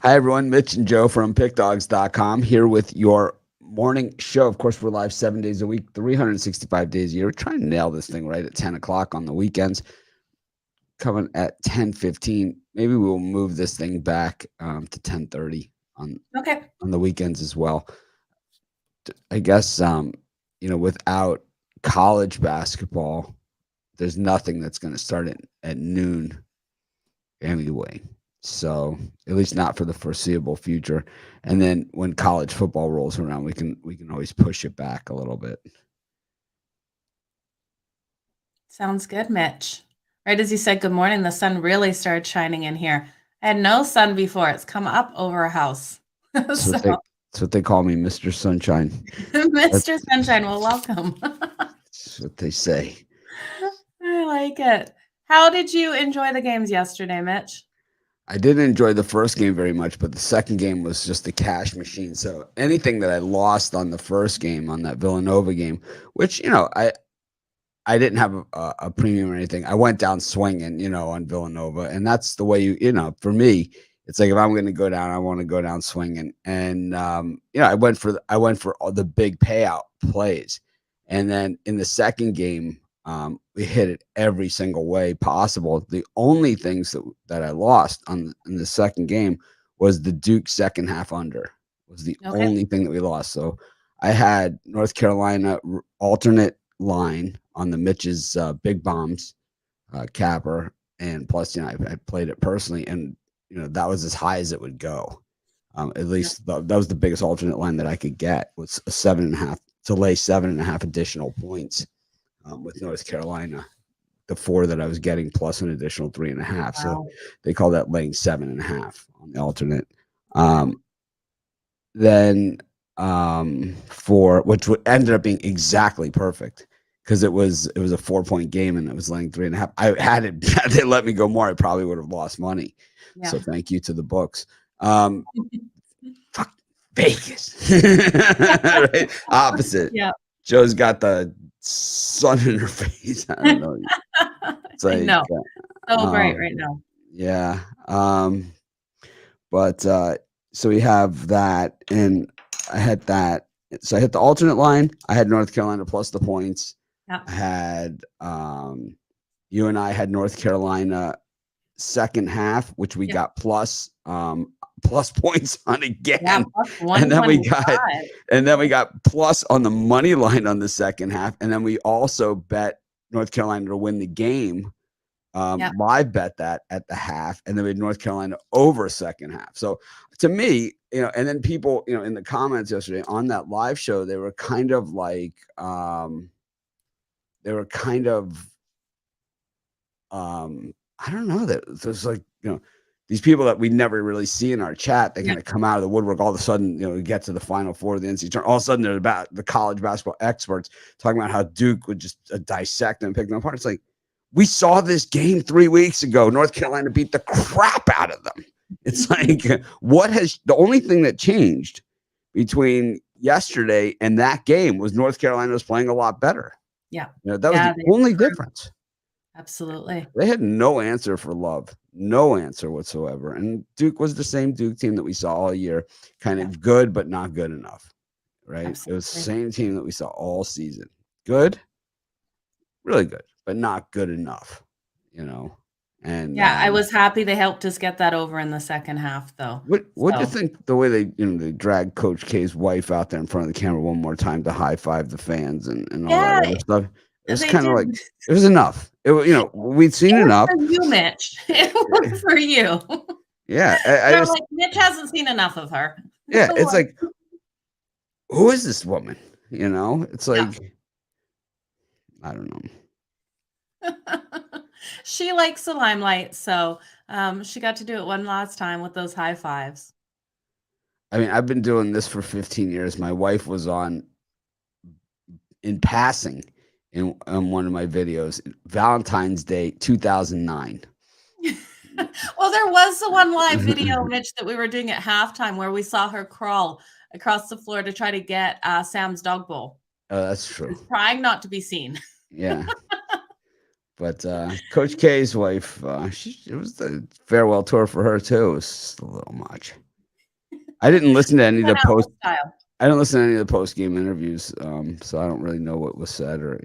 Hi, everyone. Mitch and Joe from PickDogs.com here with your morning show. Of course, we're live 7 days a week, 365 days a year. We're trying to nail this thing right at 10 o'clock on the weekends, coming at 10:15. Maybe we'll move this thing back to 10:30 Okay. on the weekends as well. I guess, without college basketball, there's nothing that's going to start at noon anyway. So at least not for the foreseeable future. And then when college football rolls around, we can always push it back a little bit. Sounds good, Mitch. Right as you said good morning, the sun really started shining in here. I had no sun before. It's come up over our house. That's So, what they that's what they call me, Mr. Sunshine. Mr. That's, Sunshine, well, welcome. that's what they say. I like it. How did you enjoy the games yesterday, Mitch? I didn't enjoy the first game very much, but the second game was just a cash machine. So anything that I lost on the first game, on that Villanova game, which I didn't have a premium or anything. I went down swinging, on Villanova, and that's the way for me, it's like if I'm going to go down, I want to go down swinging. And I went for all the big payout plays, and then in the second game, we hit it every single way possible. The only things that I lost in the second game was the Duke second half under was the Okay. only thing that we lost. So I had North Carolina alternate line on the Mitch's big bombs capper, and plus, I played it personally, and that was as high as it would go. At Yeah. least that was the biggest alternate line that I could get, was a 7.5 to lay 7.5 additional points with North Carolina. The four that I was getting plus an additional 3.5, so Wow. they call that laying 7.5 on the alternate. Okay. Then for which ended up being exactly perfect because it was a 4-point game and it was laying 3.5. I had it had they let me go more, I probably would have lost money. Yeah. So thank you to the books. Fuck Vegas. Right? Opposite. Yeah. Joe's got the sun in her face. I don't know. It's I like know. So bright um right now. yeah. But so we have that, and I had that. So I hit the alternate line. I had North Carolina plus the points. Yeah. I had you and I had North Carolina second half, which we Yep. got plus points on Yeah. again. Plus And then we 125. got plus on the money line on the second half. And then we also bet North Carolina to win the game. Yeah. Live bet that at the half, and then we had North Carolina over second half. So to me, and then people, in the comments yesterday on that live show, they were kind of like, they were kind of, I don't know, that there's like, these people that we never really see in our chat, they Yeah. kind of come out of the woodwork all of a sudden, we get to the Final Four of the NCAA tournament. All of a sudden, they're about the college basketball experts talking about how Duke would just dissect them and pick them apart. It's like, we saw this game 3 weeks ago. North Carolina beat the crap out of them. It's like, the only thing that changed between yesterday and that game was North Carolina was playing a lot better. Yeah. That was Yeah. the They only improved. difference. Absolutely. They had no answer for Love, no answer whatsoever. And Duke was the same Duke team that we saw all year, kind Yeah. of good, but not good enough, right? It was the Absolutely. same team that we saw all season. Good, really good, but not good enough, you know. And Yeah, I was happy they helped us get that over in the second half, though. what do you So, think the way they dragged Coach K's wife out there in front of the camera one more time to high five the fans and all that yeah, other stuff? It was they kind of did. like it was enough. We'd It seen was enough. for you, Mitch. It was for you. Yeah, I They're just like, "Mitch hasn't seen enough of her." yeah, it's Like, like, who is this woman? It's yeah. like, I don't know. She likes the limelight, so, she got to do it one last time with those high fives. I mean, I've been doing this for 15 years. My wife was on in passing in one of my videos, Valentine's Day 2009. Well, there was the one live video, Mitch, that we were doing at halftime where we saw her crawl across the floor to try to get, Sam's dog bowl. Oh, that's She true. was trying not to be seen. Yeah, But Coach K's wife, it was the farewell tour for her too. It was just a little much. I didn't listen to any of the Went out post. with style. I didn't listen to any of the post game interviews, so I don't really know what was said, or if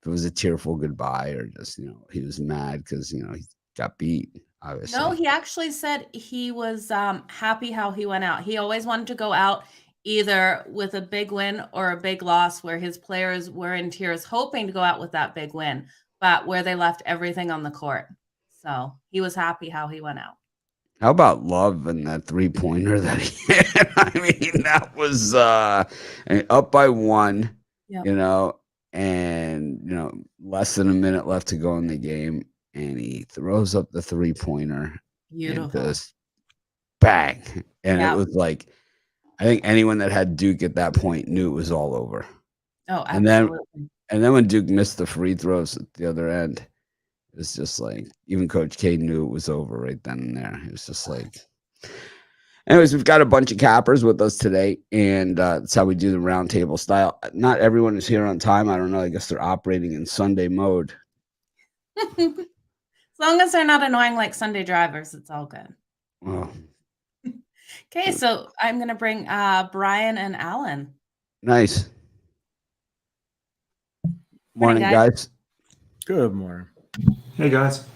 it was a tearful goodbye, or just he was mad because he got beat. No, Obviously, he actually said he was happy how he went out. He always wanted to go out either with a big win or a big loss, where his players were in tears, hoping to go out with that big win, but where they left everything on the court. So he was happy how he went out. how about Love and that 3-pointer that he had? I mean, that was up by one, Yep. and less than a minute left to go in the game, and he throws up the 3-pointer. And Beautiful. just bang. And it Yep. was like, I think anyone that had Duke at that point knew it was all over. Oh, And absolutely. then when Duke missed the free throws at the other end, it was just like, even Coach K knew it was over right then and there. It was just like, anyways, we've got a bunch of cappers with us today, and that's how we do the roundtable style. Not everyone is here on time. I don't know. I guess they're operating in Sunday mode. As long as they're not annoying like Sunday drivers, it's all good. Well, Okay, so I'm going to bring Brian and Alan. nice. Morning, Morning, guys. Good morning. Hey, guys.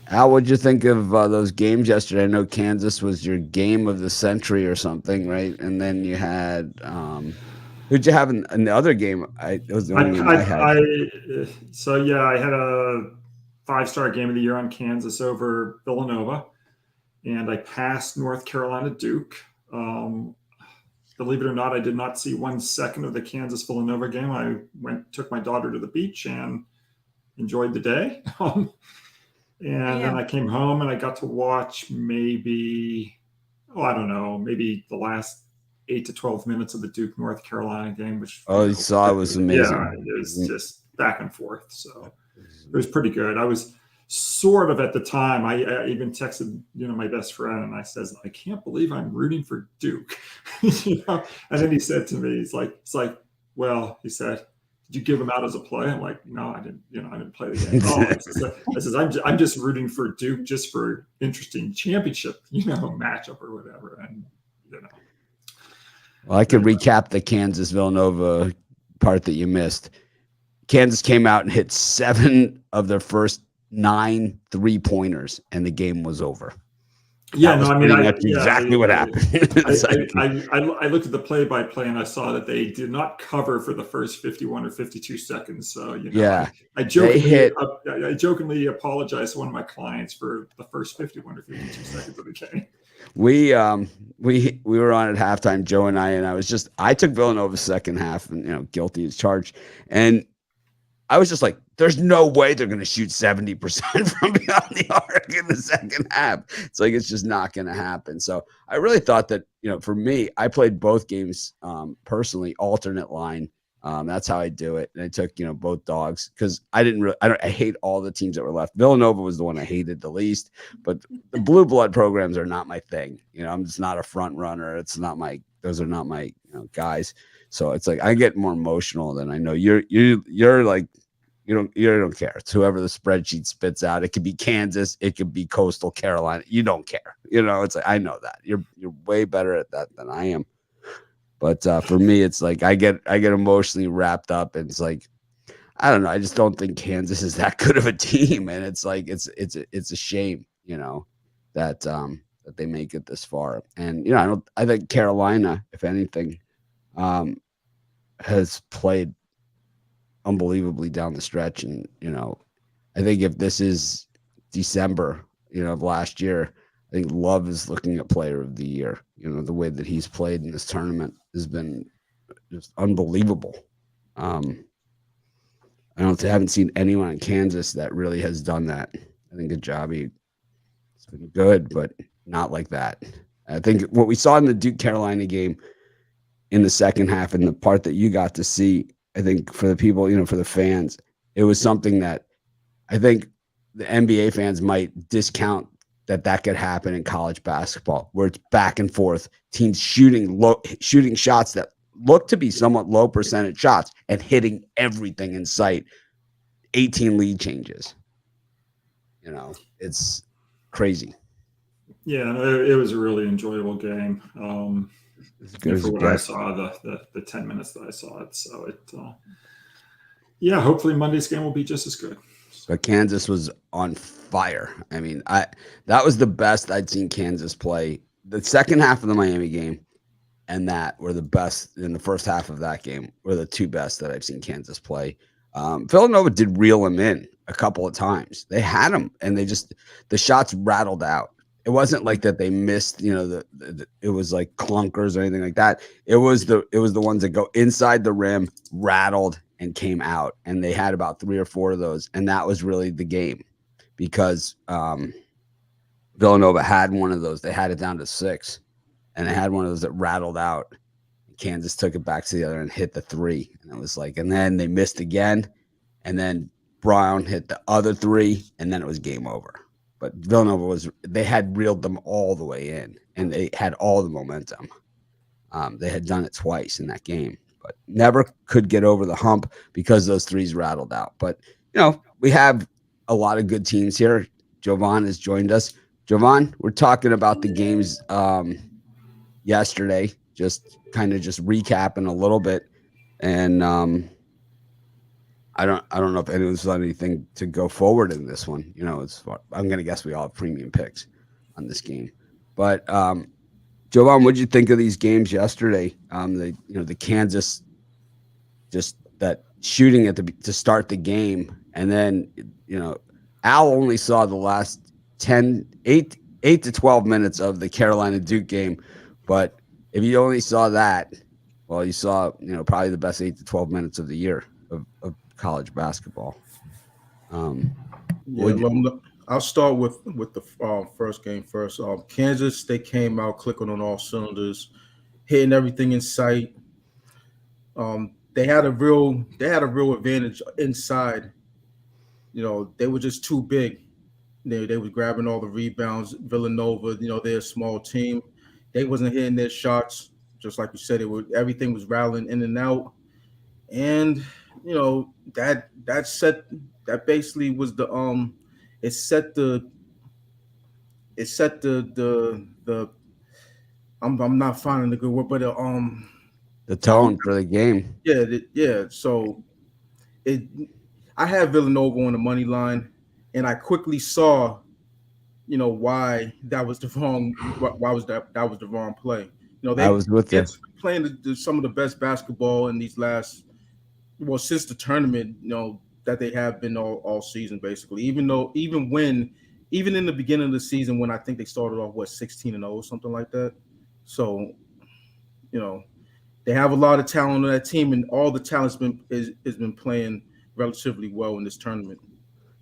Al, what'd you think of those games yesterday? I know Kansas was your game of the century or something, right? And then you had who'd you have in the other game? It was the only game I had. I had a 5-star game of the year on Kansas over Villanova, and I passed North Carolina Duke. Believe it or not, I did not see 1 second of the Kansas Villanova game. I took my daughter to the beach and enjoyed the day. Then I came home and I got to watch maybe the last 8 to 12 minutes of the Duke North Carolina game, which you saw it was amazing. Yeah, it was just back and forth. So it was pretty good. I was sort of at the time, I even texted my best friend, and I says, I can't believe I'm rooting for Duke. And then he said to me, it's like, well, he said, did you give him out as a play? I'm like, no, I didn't. I didn't play the game at all. I says, I'm just rooting for Duke just for interesting championship, matchup or whatever. And Well, I could recap the Kansas Villanova part that you missed. Kansas came out and hit 7 of their first 9 3-pointers, and the game was over. Yeah, that's exactly what happened. I looked at the play-by-play and I saw that they did not cover for the first 51 or 52 seconds. So I jokingly apologized to one of my clients for the first 51 or 52 seconds of the game. We were on at halftime, Joe and I took Villanova's second half, and guilty as charged, and I was just like, there's no way they're going to shoot 70% from beyond the arc in the second half. It's like, it's just not going to happen. So I really thought that, for me, I played both games personally, alternate line. That's how I do it. And I took, both dogs because I hate all the teams that were left. Villanova was the one I hated the least, but the blue blood programs are not my thing. I'm just not a front runner. Those are not my guys. So it's like, I get more emotional than I know. You're like, you don't care. It's whoever the spreadsheet spits out. It could be Kansas. It could be Coastal Carolina. You don't care. It's like, I know that you're way better at that than I am. But for me, it's like I get emotionally wrapped up, and it's like, I don't know. I just don't think Kansas is that good of a team, and it's like it's a shame, that they make it this far. And I think Carolina, if anything, has played unbelievably down the stretch, and I think if this is December of last year, I think Love is looking at player of the year. The way that he's played in this tournament has been just unbelievable. I haven't seen anyone in Kansas that really has done that. I think Ajabi has been good, but not like that. I think what we saw in the Duke Carolina game in the second half, and the part that you got to see, I think for the people, for the fans, it was something that I think the NBA fans might discount that could happen in college basketball, where it's back and forth, teams shooting shots that look to be somewhat low percentage shots and hitting everything in sight 18 lead changes. You know, it's crazy. Yeah, no, it was a really enjoyable game. As good as For it what I gets. saw, the 10 minutes that I saw it. So yeah, hopefully Monday's game will be just as good. But Kansas was on fire. I mean, that was the best I'd seen Kansas play. The second half of the Miami game and that were the best in the first half of that game were the two best that I've seen Kansas play. Villanova did reel him in a couple of times. They had him, and the shots rattled out. It wasn't like that they missed, you know, it was like clunkers or anything like that. It was the ones that go inside the rim, rattled, and came out. And they had about 3 or 4 of those, and that was really the game because Villanova had one of those. They had it down to 6, and they had one of those that rattled out. Kansas took it back to the other and hit the 3, and it was like, and then they missed again, and then Brown hit the other 3, and then it was game over. But Villanova they had reeled them all the way in, and they had all the momentum. They had done it twice in that game, but never could get over the hump because those 3s rattled out. But, you know, we have a lot of good teams here. Jovan has joined us. Jovan, we're talking about the games yesterday, just recapping a little bit. And I don't know if anyone's done anything to go forward in this one. You know, I'm going to guess we all have premium picks on this game. But Jovan, what did you think of these games yesterday? The Kansas, just that shooting to start the game, and then Al only saw the last 8 to 12 minutes of the Carolina Duke game, but if you only saw that, well, you saw probably the best 8 to 12 minutes of the year of college basketball. I'll start with the first game first. Kansas, they came out clicking on all cylinders, hitting everything in sight. They had a real advantage inside. They were just too big. They were grabbing all the rebounds. Villanova, they're a small team. They wasn't hitting their shots. Just like you said, everything was rattling in and out. And that basically was it set the I'm not finding the good word, but the tone for the game. Yeah. So I had Villanova on the money line, and I quickly saw, why that was the wrong play. I was with you. Playing some of the best basketball in these since the tournament, that they have been all season, basically. Even in the beginning of the season, when I think they started off 16-0, something like that. So, they have a lot of talent on that team, and all the talent's has been playing relatively well in this tournament.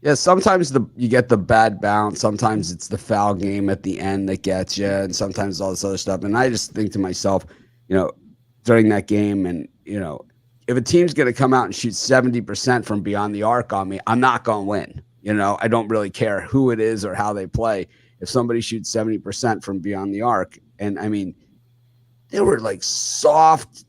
Yeah, sometimes you get the bad bounce. Sometimes it's the foul game at the end that gets you, and sometimes all this other stuff. And I just think to myself, during that game, and if a team's going to come out and shoot 70% from beyond the arc on me, I'm not going to win. I don't really care who it is or how they play. If somebody shoots 70% from beyond the arc, and I mean, they were like soft,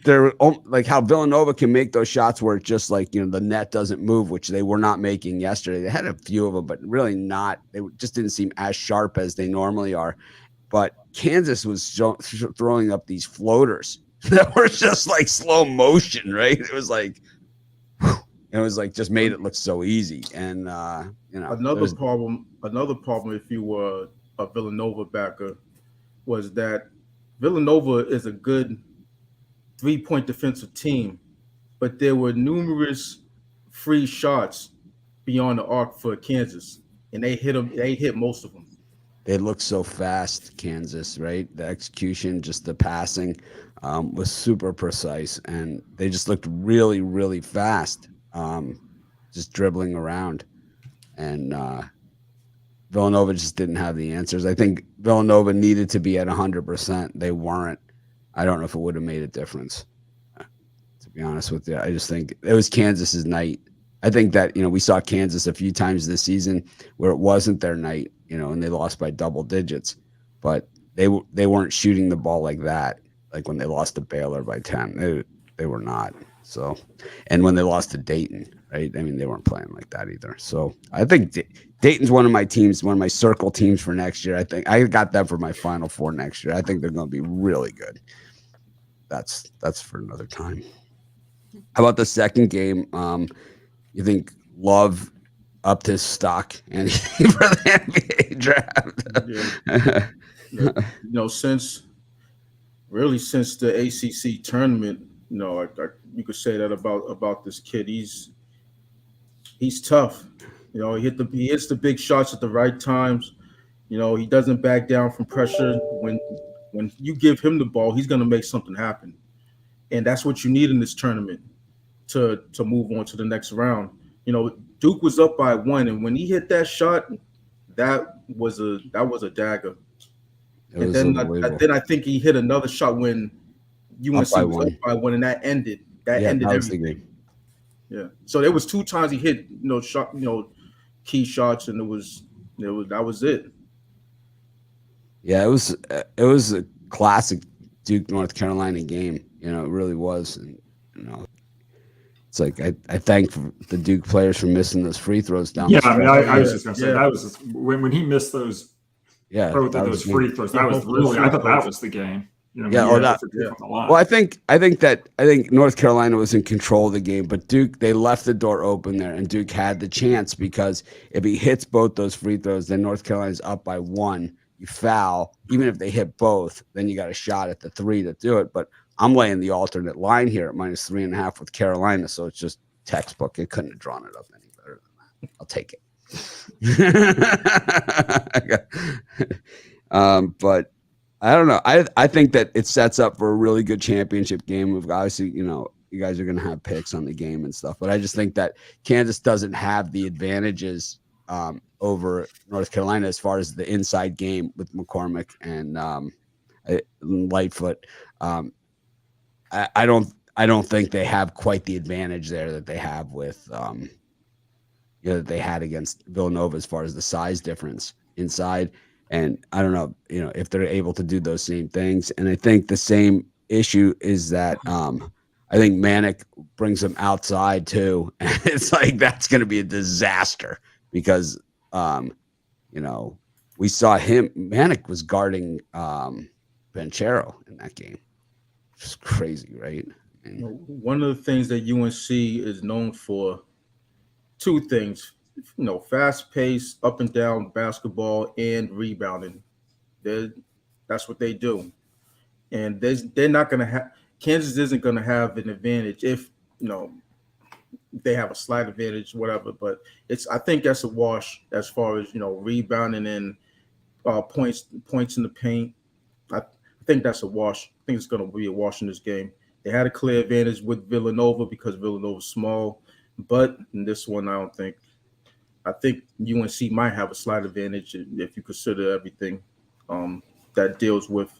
they're like how Villanova can make those shots where it's just like, the net doesn't move, which they were not making yesterday. They had a few of them, but really not. They just didn't seem as sharp as they normally are. But Kansas was throwing up these floaters that were just like slow motion, right? It was like just made it look so easy. And another problem if you were a Villanova backer was that Villanova is a good 3-point defensive team, but there were numerous free shots beyond the arc for Kansas, and they hit them. They hit most of them. They looked so fast, Kansas, right? The execution, just the passing was super precise, and they just looked really, really fast, just dribbling around. And Villanova just didn't have the answers. I think Villanova needed to be at 100%. They weren't. I don't know if it would have made a difference, to be honest with you. I just think it was Kansas's night. I think that, we saw Kansas a few times this season where it wasn't their night, and they lost by double digits, but they weren't shooting the ball like that. Like when they lost to Baylor by 10, they were not. So, and when they lost to Dayton, right? I mean, they weren't playing like that either. So I think Dayton's one of my teams, one of my circle teams for next year. I think I got them for my Final Four next year. I think they're going to be really good. That's for another time. How about the second game? You think Love upped his stock and for the NBA draft? Since the ACC tournament, you could say that about this kid. He's tough. He hits the big shots at the right times. He doesn't back down from pressure. When you give him the ball, he's going to make something happen, and that's what you need in this tournament to move on to the next round. Duke was up by 1, and when he hit that shot, that was a dagger. And then I think he hit another shot when UNC was up by 1, and that ended everything. Yeah. So there was 2 times he hit key shots, and that was it. Yeah, it was a classic Duke North Carolina game. It really was. And it's like I thank the Duke players for missing those free throws down. Yeah, I mean, I was just gonna say that was when he missed those. Yeah, both of those free throws. That was really. I thought that was the game. Well, I think North Carolina was in control of the game, but Duke, they left the door open there, and Duke had the chance because if he hits both those free throws, then North Carolina's up by 1. You foul, even if they hit both, then you got a shot at the 3 to do it. But I'm laying the alternate line here at -3.5 with Carolina, so it's just textbook. It couldn't have drawn it up any better than that. I'll take it. But I don't know. I think that it sets up for a really good championship game. We've obviously, you guys are going to have picks on the game and stuff, but I just think that Kansas doesn't have the advantages over North Carolina as far as the inside game with McCormick and Lightfoot. I don't think they have quite the advantage there that they have with that they had against Villanova as far as the size difference inside. And I don't know, if they're able to do those same things. And I think the same issue is that I think Manic brings them outside too. And it's like that's going to be a disaster because, we saw him. Manic was guarding Banchero in that game. Just crazy, right? One of the things that UNC is known for, 2 things, fast pace, up and down basketball, and rebounding. That's what they do. And they're not going to have – Kansas isn't going to have an advantage if, they have a slight advantage, whatever. But I think that's a wash as far as, rebounding and points in the paint. I think that's a wash. I think it's going to be a wash in this game. They had a clear advantage with Villanova because Villanova's small, but in this one, I don't think. I think UNC might have a slight advantage if you consider everything that deals with,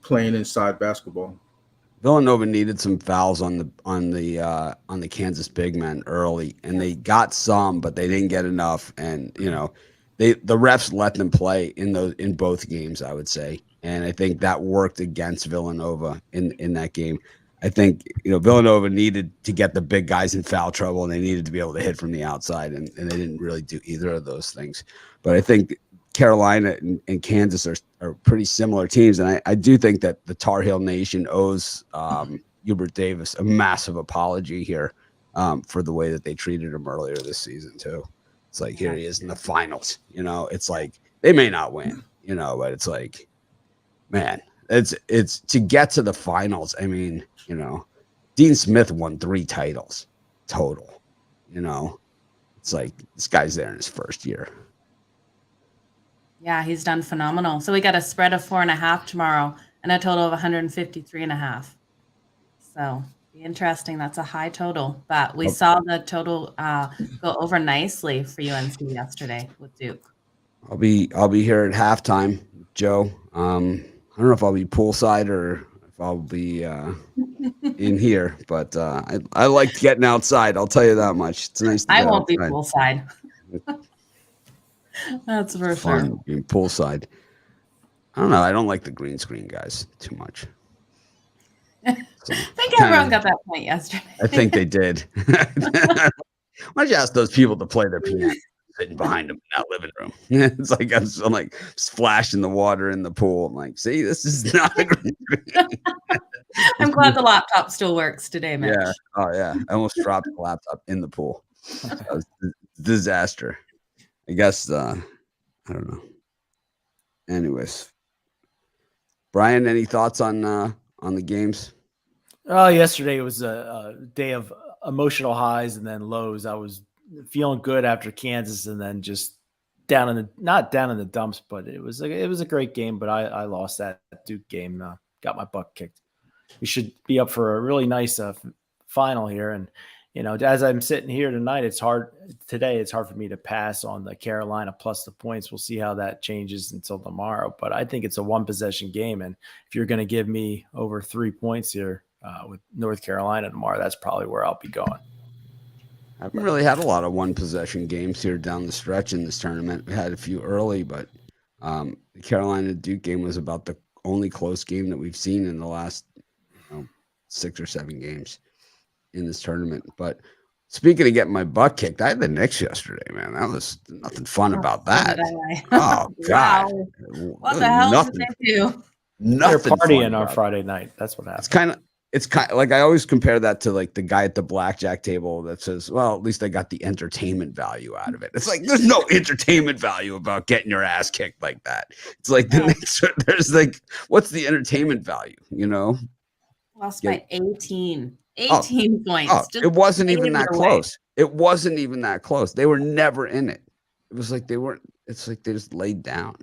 playing inside basketball. Villanova needed some fouls on the Kansas big men early, and they got some, but they didn't get enough. And the refs let them play in both games, I would say. And I think that worked against Villanova in that game. I think, Villanova needed to get the big guys in foul trouble, and they needed to be able to hit from the outside, and they didn't really do either of those things. But I think Carolina and Kansas are pretty similar teams, and I do think that the Tar Heel Nation owes Hubert Davis a massive apology here for the way that they treated him earlier this season, too. It's like, here he is in the finals. It's like they may not win, but it's like, man, it's to get to the finals. I mean, Dean Smith won 3 titles total. It's like this guy's there in his first year. Yeah, he's done phenomenal. So we got a spread of 4.5 tomorrow and a total of 153.5. So be interesting. That's a high total, but we saw the total go over nicely for UNC yesterday with Duke. I'll be here at halftime, Joe. I don't know if I'll be poolside or if I'll be in here, but I like getting outside. I'll tell you that much. It's nice. I won't be poolside. That's for sure. Being poolside. I don't know. I don't like the green screen guys too much. So, I think everyone got that point yesterday. I think they did. Why don't you ask those people to play their piano sitting behind them in that living room? It's like I'm like splashing the water in the pool. I'm like, see, this is not a great I'm glad the laptop still works today, Mitch. Yeah. Oh yeah. I almost dropped the laptop in the pool. That was a disaster. I guess I don't know. Anyways. Brian, any thoughts on the games? Oh, yesterday was a day of emotional highs and then lows. I was feeling good after Kansas, and then just not down in the dumps, but it was a great game. But I lost that Duke game. Got my butt kicked. We should be up for a really nice final here. And as I'm sitting here tonight, it's hard for me to pass on the Carolina plus the points. We'll see how that changes until tomorrow. But I think it's a 1-possession game, and if you're going to give me over 3 points here with North Carolina tomorrow, that's probably where I'll be going. I haven't really had a lot of 1-possession games here down the stretch in this tournament. We had a few early, but the Carolina Duke game was about the only close game that we've seen in the last 6 or 7 games in this tournament. But speaking of getting my butt kicked, I had the Knicks yesterday, man. That was nothing fun about that. Oh God! Wow. What the hell did they do? They're partying on Friday night. That's what happened. It's kind of like I always compare that to like the guy at the blackjack table that says, well, at least I got the entertainment value out of it. It's like there's no entertainment value about getting your ass kicked like that. It's like there's like, what's the entertainment value, Lost by 18 points. Oh, it wasn't even that close. It wasn't even that close. They were never in it. It was like it's like they just laid down.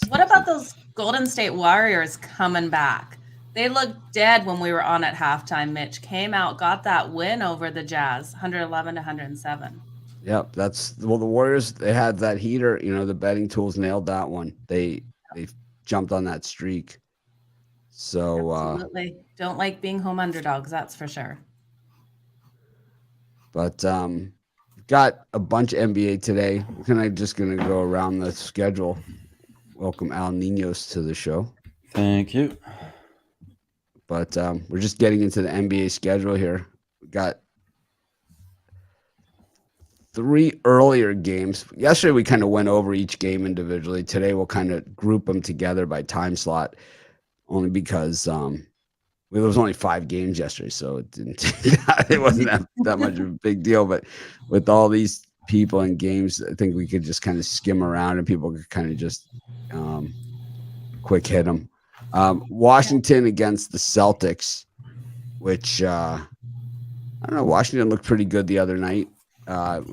What about those Golden State Warriors coming back? They looked dead when we were on at halftime. Mitch came out, got that win over the Jazz, 111-107. Yep, the Warriors, they had that heater, the betting tools nailed that one. They jumped on that streak. So absolutely. Don't like being home underdogs, that's for sure. But got a bunch of NBA today. We're just gonna go around the schedule. Welcome Al Ninos to the show. Thank you. But we're just getting into the NBA schedule here. We got 3 earlier games. Yesterday we kind of went over each game individually. Today we'll kind of group them together by time slot, only because there was only 5 games yesterday, so it wasn't that much of a big deal. But with all these people and games, I think we could just kind of skim around and people could kind of just quick hit them. Washington against the Celtics, which I don't know. Washington looked pretty good the other night. I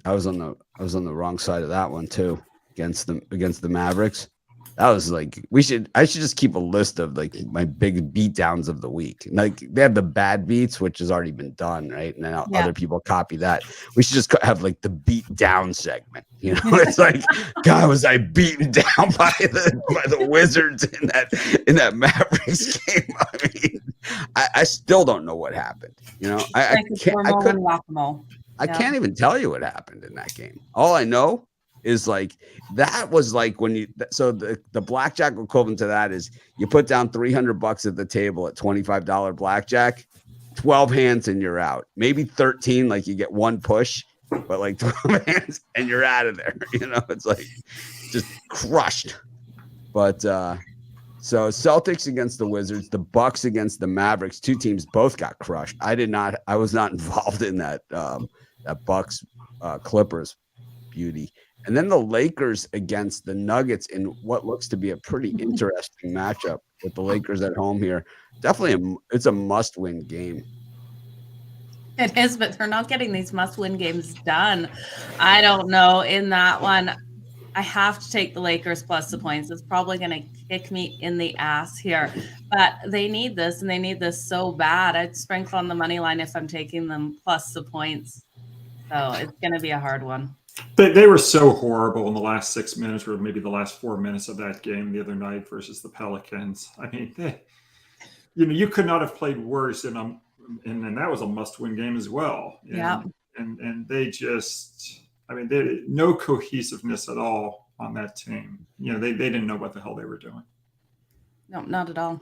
was on the wrong side of that one too against the Mavericks. That was like I should just keep a list of like my big beat downs of the week. Like they have the bad beats, which has already been done, right? And then other people copy that. We should just have like the beat down segment. It's like, God, was I beaten down by the Wizards in that Mavericks game? I mean, I still don't know what happened. I can't even tell you what happened in that game. All I know is like that was like when the blackjack equivalent to that is you put down $300 at the table at $25 blackjack, 12 hands and you're out. Maybe 13, like you get one push, but like 12 hands and you're out of there. It's like just crushed. But so Celtics against the Wizards, the Bucks against the Mavericks, 2 teams both got crushed. I was not involved in that Bucks Clippers beauty. And then the Lakers against the Nuggets in what looks to be a pretty interesting matchup with the Lakers at home here. Definitely it's a must-win game. It is, but they're not getting these must-win games done. I don't know. In that one, I have to take the Lakers plus the points. It's probably going to kick me in the ass here. But they need this, and they need this so bad. I'd sprinkle on the money line if I'm taking them plus the points. So it's going to be a hard one. They were so horrible in the last 6 minutes, or maybe the last 4 minutes of that game the other night versus the Pelicans. I mean, you could not have played worse, and that was a must-win game as well. And they just, they no cohesiveness at all on that team. They didn't know what the hell they were doing. No, not at all.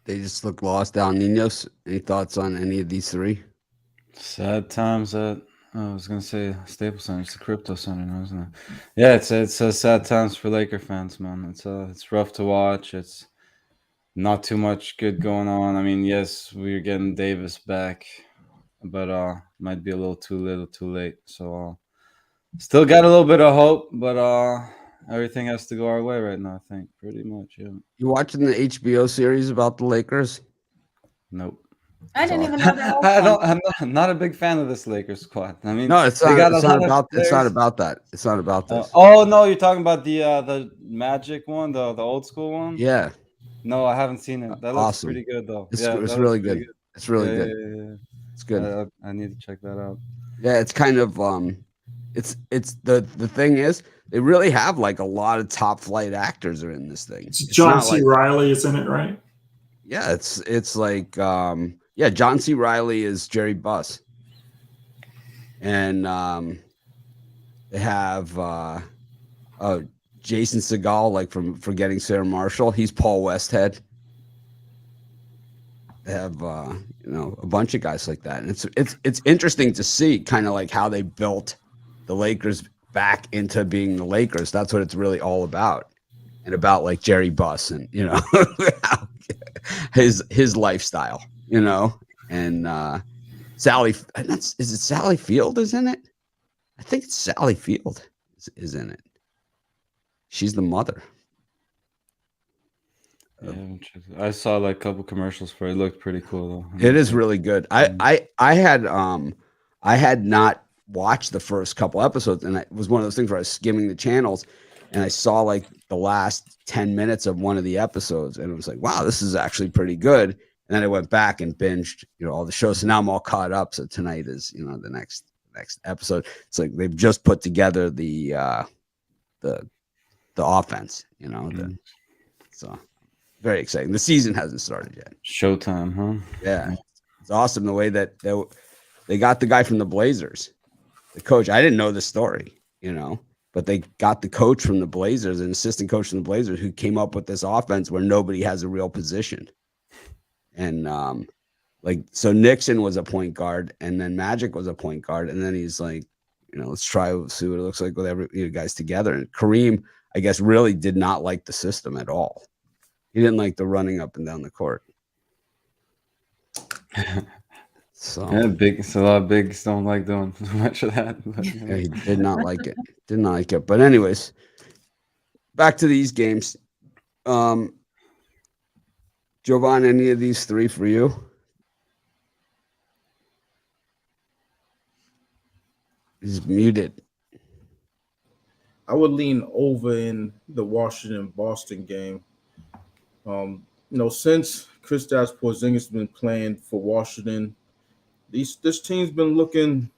They just look lost. Al Ninos, any thoughts on any of these 3? Sad times at I was gonna say Staples Center. It's the crypto center now, isn't it? Yeah, it's sad times for Laker fans, man. It's rough to watch. It's not too much good going on. I mean, yes, we're getting Davis back, but might be a little too little, too late. So still got a little bit of hope, but everything has to go our way right now. I think pretty much, yeah. You watching the HBO series about the Lakers? Nope. I didn't even know there was I one. don't. I'm not a big fan of this Lakers squad. I mean, No, it's they not. got a It's not lot of about. It's not players. about that. It's not about this. Oh no, you're talking about the Magic one, the old school one. Yeah, No, I haven't seen it. That looks awesome. pretty good though. It's Yeah, it's that really looks pretty good. It's really Yeah, good. yeah, yeah, It's good. yeah. I need to check that out. Yeah, it's kind of it's the thing is they really have like a lot of top flight actors are in this thing. It's It's John not C. like Riley is in it, right? yeah, it's like yeah, John C. Riley is Jerry Buss, and they have Jason Segel like from Forgetting Sarah Marshall. He's Paul Westhead. They have you know, a bunch of guys like that, and it's interesting to see kind of like how they built the Lakers back into being the Lakers. That's what it's really all about, and about like Jerry Buss and you know his lifestyle, you know, and Sally. Is it Sally Field? Is in it? I think it's Sally Field is in it. She's the mother. Yeah, I saw like a couple commercials for it. It looked pretty cool though. It is really good. I had not watched the first couple episodes, and it was one of those things where I was skimming the channels, and I saw like the last 10 minutes of one of the episodes, and it was like, wow, this is actually pretty good. And then I went back and binged, you know, all the shows. So now I'm all caught up. So tonight is, you know, the next episode. It's like they've just put together the offense, you know. So very exciting. The season hasn't started yet. Showtime, huh? Yeah, it's awesome the way that they got the guy from the Blazers, the coach. I didn't know the story, you know, but they got the coach from the Blazers, an assistant coach from the Blazers, who came up with this offense where nobody has a real position. And like, so Nixon was a point guard, and then Magic was a point guard, and then he's like, you know, let's try see what it looks like with every you guys together. And Kareem, I guess, really did not like the system at all. He didn't like the running up and down the court. So Yeah, a lot of bigs don't like doing much of that. But, yeah, he did not like it. Did not like it. But anyways, back to these games. Jovan, any of these three for you? He's muted. I would lean over in the Washington-Boston game. You know, since Kristaps Porzingis has been playing for Washington, this team's been looking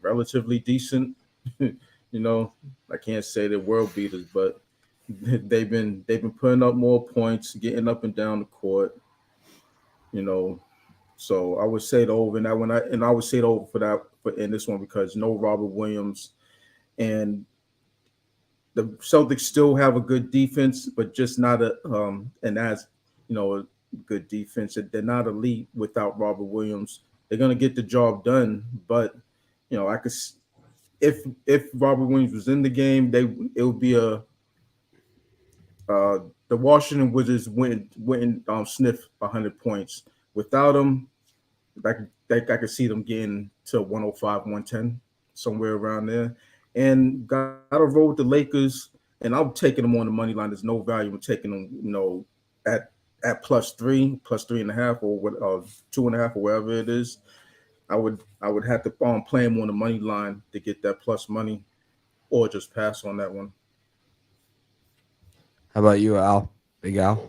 relatively decent. You know, I can't say they're world beaters, but they've been putting up more points, getting up and down the court. You know, so I would say the over in that one, and I would say the over for in this one because no Robert Williams, and the Celtics still have a good defense, but just not and as you know, a good defense. They're not elite without Robert Williams. They're gonna get the job done, but you know, I could if Robert Williams was in the game, it would be the Washington Wizards wouldn't sniff 100 points. Without him, I could see them getting to 105, 110, somewhere around there. And got to roll with the Lakers, and I'm taking them on the money line. There's no value in taking them, you know, at +3, +3.5, or 2.5, or wherever it is. I would have to play them on the money line to get that plus money, or just pass on that one. How about you, Al? Big Al?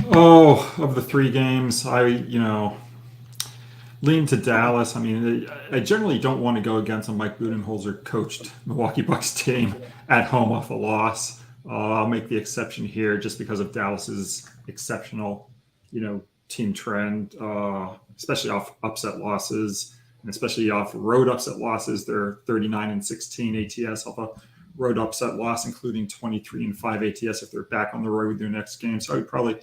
Oh, of the three games, I lean to Dallas. I mean, I generally don't want to go against a Mike Budenholzer coached Milwaukee Bucks team at home off a loss. I'll make the exception here just because of Dallas's exceptional, team trend, especially off upset losses, and especially off road upset losses. They're 39-16 ATS off a road upset loss, including 23-5 ATS if they're back on the road with their next game. So I would probably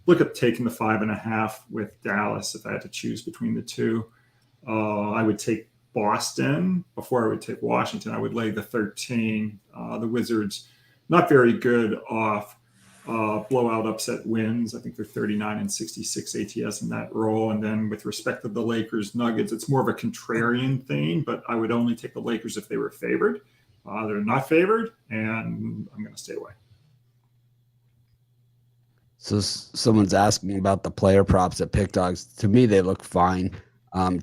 look at taking the 5.5 with Dallas if I had to choose between the two. I would take Boston before I would take Washington. I would lay the 13. The Wizards, not very good off blowout upset wins. I think they're 39 and 66 ATS in that role. And then with respect to the Lakers Nuggets, it's more of a contrarian thing, but I would only take the Lakers if they were favored. They're not favored, and I'm going to stay away. So someone's asking about the player props at Pick Dogs. To me, they look fine.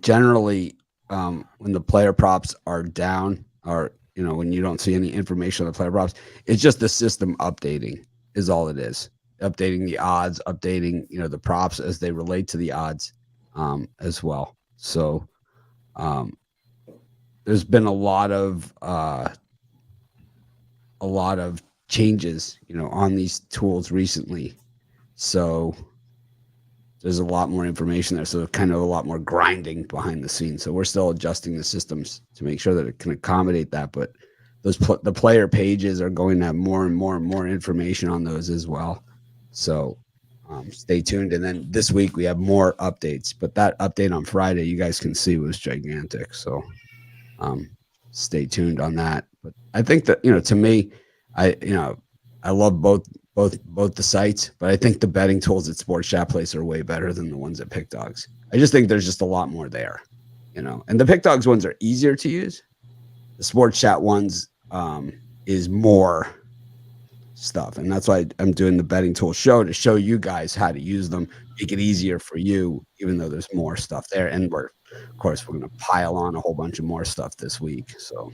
Generally, when the player props are down, or when you don't see any information on the player props, it's just the system updating is all it is. Updating the odds, updating the props as they relate to the odds as well. So there's been a lot of changes on these tools recently. So there's a lot more information there. So kind of a lot more grinding behind the scenes. So we're still adjusting the systems to make sure that it can accommodate that. But the player pages are going to have more and more and more information on those as well. So stay tuned. And then this week we have more updates. But that update on Friday, you guys can see, was gigantic. So stay tuned on that. But I think that to me, I love both the sites, but I think the betting tools at Sports Chat Place are way better than the ones at Pick Dogs. I just think there's just a lot more there, and the Pick Dogs ones are easier to use. The Sports Chat ones is more stuff, and that's why I'm doing the betting tool show, to show you guys how to use them, make it easier for you, even though there's more stuff there. And we're going to pile on a whole bunch of more stuff this week. So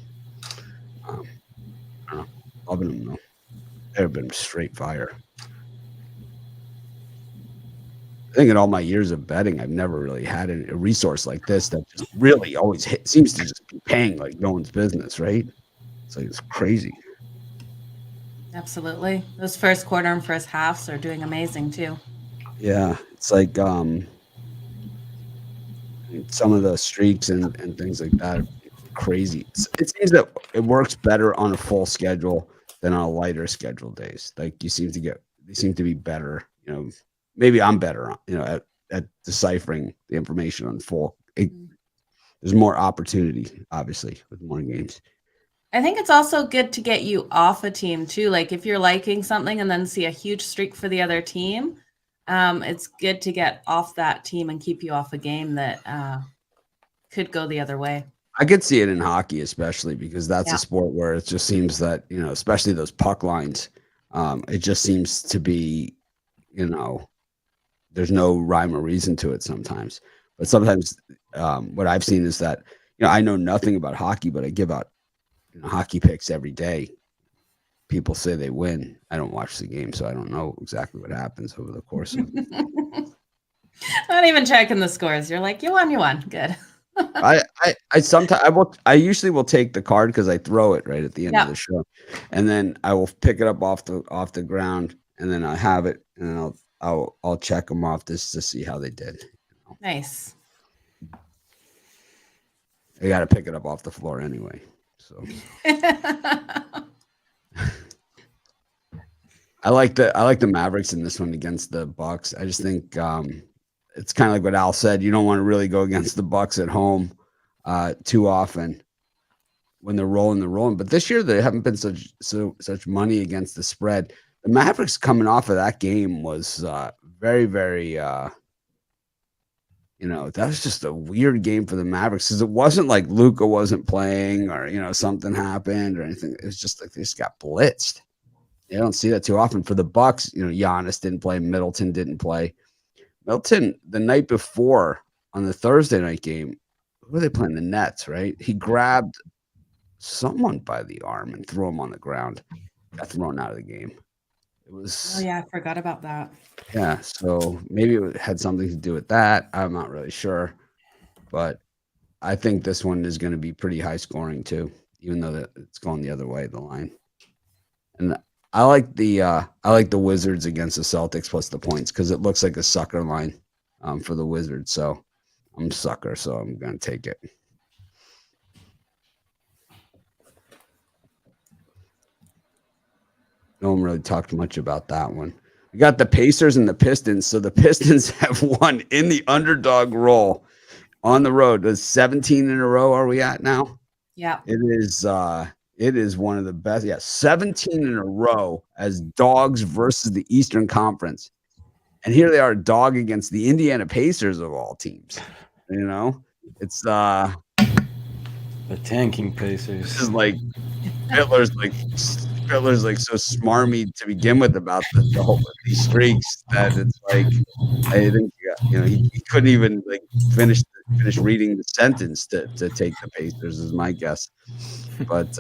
I don't know, loving them though. They've been straight fire. I think in all my years of betting, I've never really had a resource like this that just really always seems to just be paying like no one's business, right? It's crazy. Absolutely. Those first quarter and first halves are doing amazing too. Yeah, it's like some of the streaks and things like that are crazy. It seems that it works better on a full schedule than on a lighter schedule days. Like they seem to be better. Maybe I'm better, at deciphering the information on full. There's more opportunity, obviously, with more games. I think it's also good to get you off a team too. Like if you're liking something and then see a huge streak for the other team, it's good to get off that team and keep you off a game that could go the other way. I could see it in hockey, especially because that's a sport where it just seems that, especially those puck lines, it just seems to be, there's no rhyme or reason to it sometimes. But sometimes what I've seen is that, I know nothing about hockey, but I give out hockey picks every day. People say they win. I don't watch the game, so I don't know exactly what happens over the course of Not even checking the scores. You're like, you won. Good. I usually will take the card because I throw it right at the end of the show, and then I will pick it up off the ground, and then I have it, and then I'll check them off just to see how they did. Nice. I got to pick it up off the floor anyway. So I like the Mavericks in this one against the Bucks. I just think it's kind of like what Al said. You don't want to really go against the Bucks at home too often when they're rolling. But this year they haven't been such money against the spread. The Mavericks coming off of that game was very, very. That was just a weird game for the Mavericks because it wasn't like Luka wasn't playing or something happened or anything. It was just like they just got blitzed. You don't see that too often. For the Bucks, Giannis didn't play, Middleton didn't play. Middleton, the night before on the Thursday night game, who were they playing? The Nets, right? He grabbed someone by the arm and threw him on the ground. Got thrown out of the game. It was. Oh yeah, I forgot about that. Yeah, so maybe it had something to do with that. I'm not really sure, but I think this one is going to be pretty high scoring too, even though it's going the other way, the line. And I like the Wizards against the Celtics plus the points because it looks like a sucker line for the Wizards. So I'm a sucker, so I'm going to take it. No one really talked much about that one. We got the Pacers and the Pistons. So the Pistons have won in the underdog role on the road. There's 17 in a row. Are we at now? Yeah. It is one of the best. Yeah, 17 in a row as dogs versus the Eastern Conference. And here they are, dog against the Indiana Pacers of all teams. You know, it's The tanking Pacers. this is like Fiddler's like so smarmy to begin with about the whole these streaks that it's like I think he couldn't even like finish reading the sentence to take the Pacers is my guess. But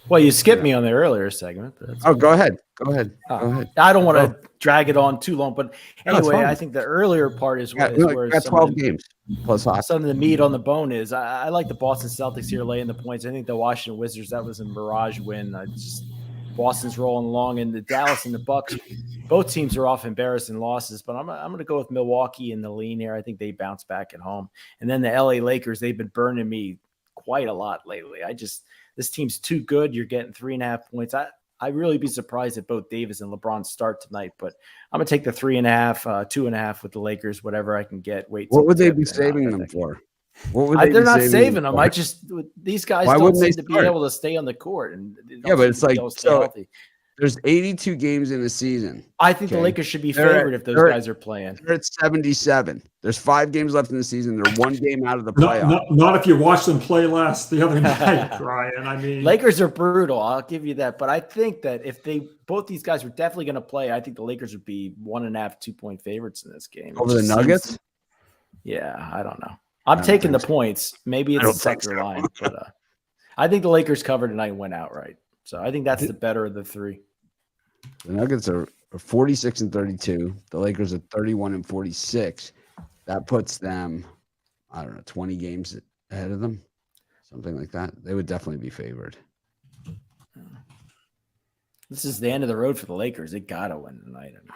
Well, you skipped me on the earlier segment. But that's go ahead. Go ahead. I don't want to drag it on too long, but No, it's anyway, fine. I think the earlier part is where got some 12 of the, games plus hockey. some of the meat on the bone is. I like the Boston Celtics here laying the points. I think the Washington Wizards, that was a mirage win. Boston's rolling along, and the Dallas and the Bucks, both teams are off embarrassing losses. But I'm going to go with Milwaukee in the lean here. I think they bounce back at home, and then the LA Lakers. They've been burning me quite a lot lately. This team's too good. You're getting 3.5 points. I'd really be surprised if both Davis and LeBron start tonight, but I'm gonna take the 3.5, 2.5 with the Lakers, whatever I can get. What would they be saving them for? What would they're not saving them. These guys Why don't wouldn't seem they to be start? able to stay on the court, and Yeah, but it's like so. healthy. There's 82 games in a season. I think the Okay. Lakers should be They're at- favored if those they're at- guys are playing. They're at 77. There's 5 games left in the season. They're 1 game out of the Not, playoff. not if you watched them play the other night, Brian. I mean, Lakers are brutal. I'll give you that. But I think that if both these guys were definitely going to play, I think the Lakers would be 1.5, 2-point favorites in this game. Over the Nuggets? Yeah, I don't know. I'm don't taking the think so. points. Maybe I it's don't a think sucker so. line, but I think the Lakers covered tonight and went outright. So I think that's the better of the three. The Nuggets are 46 and 32. The Lakers are 31 and 46. That puts them, I don't know, 20 games ahead of them, something like that. They would definitely be favored. This is the end of the road for the Lakers. They gotta win tonight. I mean,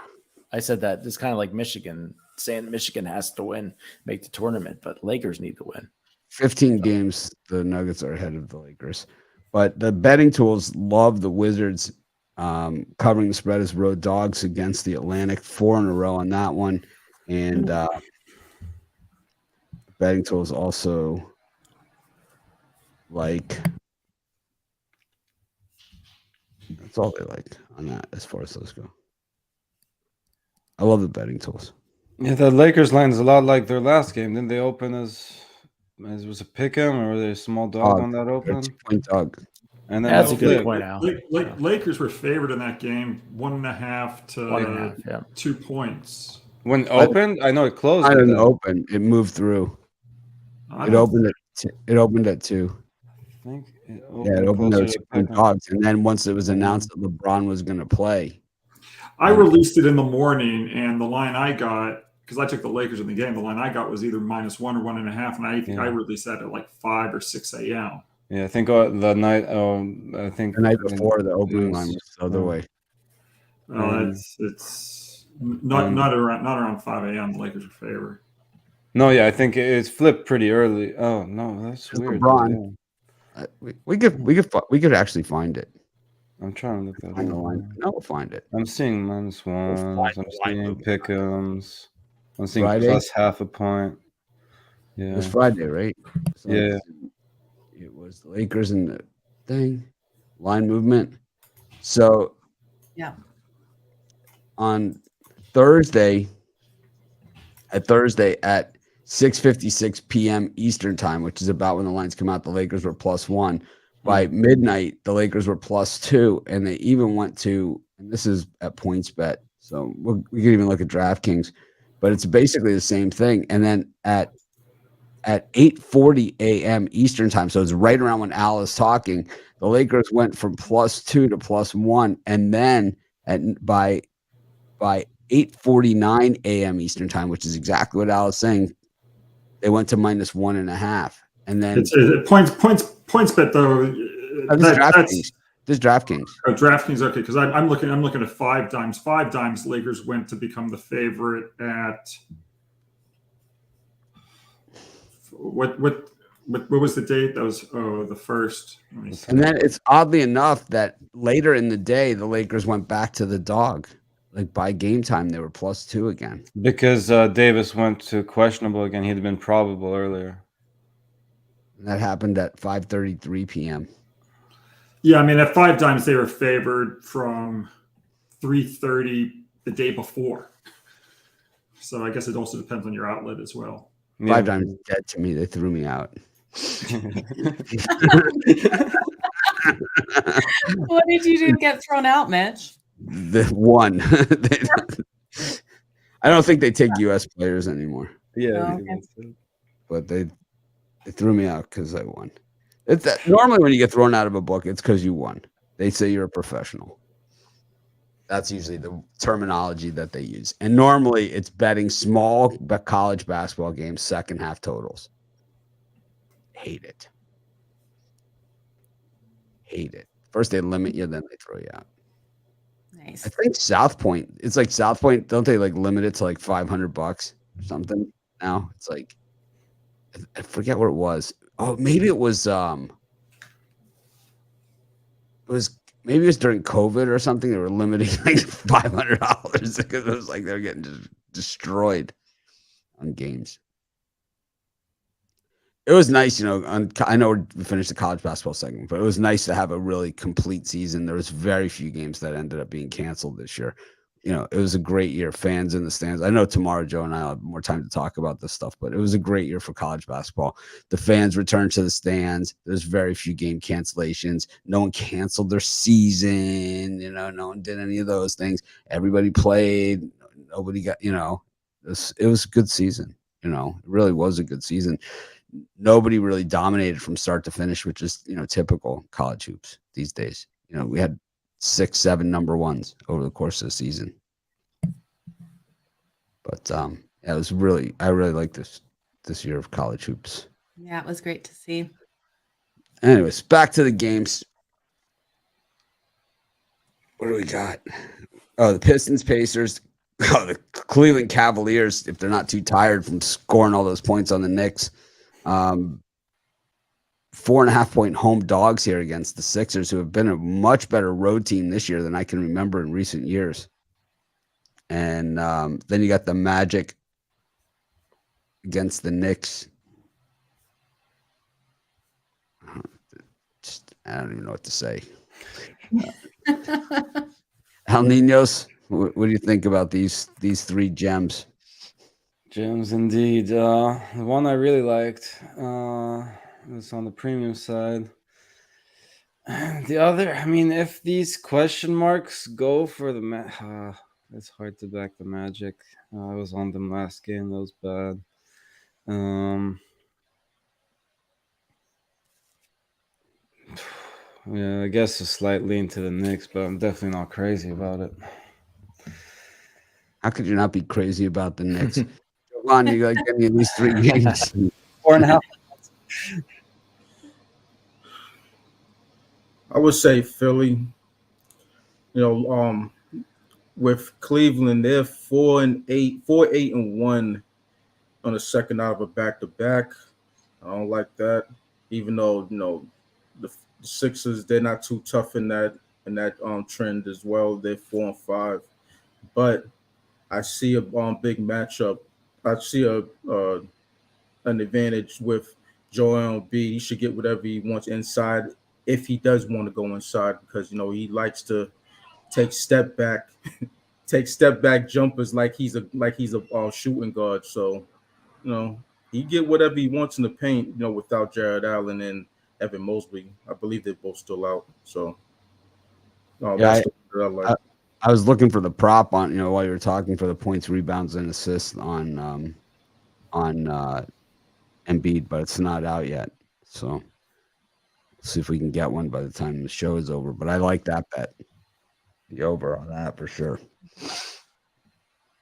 I said that it's kind of like Michigan saying Michigan has to win, make the tournament, but Lakers need to win. 15 games, the Nuggets are ahead of the Lakers. But the betting tools love the Wizards covering the spread as road dogs against the Atlantic, 4 in a row on that one. And betting tools also like that's all they like on that as far as those go. I love the betting tools. Yeah, the Lakers line is a lot like their last game. Didn't they open as was a pick 'em or were they a small dog on that They're open? a 2-point dog. And then That's a that good flipped. point, Al. Lakers were favored in that game, 1.5 to 1.5, yeah. 2 points. When it opened, I know it closed. I but didn't then- open. It moved through. It opened at 2. I think it Yeah, it opened closer at to 2-point pick 'em. dogs. And then once it was announced that LeBron was going to play, I released it in the morning, and the line I got, because I took the Lakers in the game, the line I got was either -1 or 1.5, and I think I released that at like 5 or 6 a.m. Yeah, I think the night. I think the night before the opening it line was- was the other way. It's not around 5 a.m. The Lakers are favored. No, yeah, I think it's flipped pretty early. Oh no, that's It's weird. LeBron. We could actually find it. Yeah. I'm trying to look that Find the up. line. No, we'll find it. I'm seeing -1s. find I'm the line. seeing pick'ems. I'm seeing Friday? plus half a point. It Yeah. was Friday, right? So Yeah. It was the Lakers and the thing, line movement. So Yeah. on Thursday at 6:56 p.m. Eastern time, which is about when the lines come out, the Lakers were +1. By midnight, the Lakers were +2, and they even went to, and this is at PointsBet, so we can even look at DraftKings, but it's basically the same thing. And then at 8:40 a.m. Eastern time, so it's right around when Al is talking, the Lakers went from +2 to +1, and then by 8:49 a.m. Eastern time, which is exactly what Al is saying, they went to -1.5, and then It's points bet though. this is DraftKings. This is DraftKings. DraftKings, okay, because I'm looking at 5 dimes. 5 dimes, Lakers went to become the favorite at what was the date? That was the first. Let me see. And then it's oddly enough that later in the day, the Lakers went back to the dog. Like by game time, they were +2 again. Because Davis went to questionable again. He'd been probable earlier. And that happened at 5:33 p.m. Yeah, I mean, at 5 times they were favored from 3:30 the day before. So I guess it also depends on your outlet as well. 5 times dead to me. They threw me out. What did you do to get thrown out, Mitch? The one. I don't think they take U.S. players anymore, Yeah. Oh, okay. but they threw me out because I won. It's normally when you get thrown out of a book, it's because you won. They say you're a professional. That's usually the terminology that they use. And normally it's betting small college basketball games, second half totals. Hate it. Hate it. First they limit you, then they throw you out. Nice. I think South Point, it's like South Point, don't they like limit it to like $500 or something now? It's like, I forget what it was. Oh, maybe it was maybe it was during COVID or something. They were limiting like $500 because it was like they were getting destroyed on games. It was nice, you know. I know we finished the college basketball segment, but it was nice to have a really complete season. There was very few games that ended up being canceled this year. You know, it was a great year. Fans in the stands. I know tomorrow Joe and I will have more time to talk about this stuff, but it was a great year for college basketball. The fans returned to the stands. There's very few game cancellations. No one canceled their season. You know, no one did any of those things. Everybody played. Nobody got, you know, it was a good season. You know, it really was a good season. Nobody really dominated from start to finish, which is, you know, typical college hoops these days. You know, we had 6, 7 number ones over the course of the season. But it was I really like this year of college hoops. Yeah, it was great to see. Anyways, back to the games. What do we got? Oh, the Pistons, Pacers. Oh, the Cleveland Cavaliers, if they're not too tired from scoring all those points on the Knicks. 4.5 point home dogs here against the Sixers, who have been a much better road team this year than I can remember in recent years. And then you got the Magic against the Knicks. I don't even know what to say. El Niños, what do you think about these 3 gems? Gems indeed. The one I really liked was on the premium side. The other, I mean, if these question marks go for the it's hard to back the Magic. I was on them last game. That was bad. Yeah, I guess a slight lean to the Knicks, but I'm definitely not crazy about it. How could you not be crazy about the Knicks? Come on, you got to get me at least 3 games. 4.5. I would say Philly. You know, with Cleveland, they're 4-8-1 on the second out of a back-to-back. I don't like that. Even though, you know, the Sixers, they're not too tough in that trend as well. They're 4-5, but I see a big matchup. I see an advantage with Joel Embiid. He should get whatever he wants inside if he does want to go inside, because, you know, he likes to take step back jumpers like he's a shooting guard. So, you know, he get whatever he wants in the paint, you know, without Jared Allen and Evan Mobley. I believe they're both still out. So, that's what I like. I was looking for the prop on, you know, while you were talking, for the points, rebounds, and assists on Embiid, but it's not out yet. So see if we can get one by the time the show is over. But I like that bet. The over on that for sure.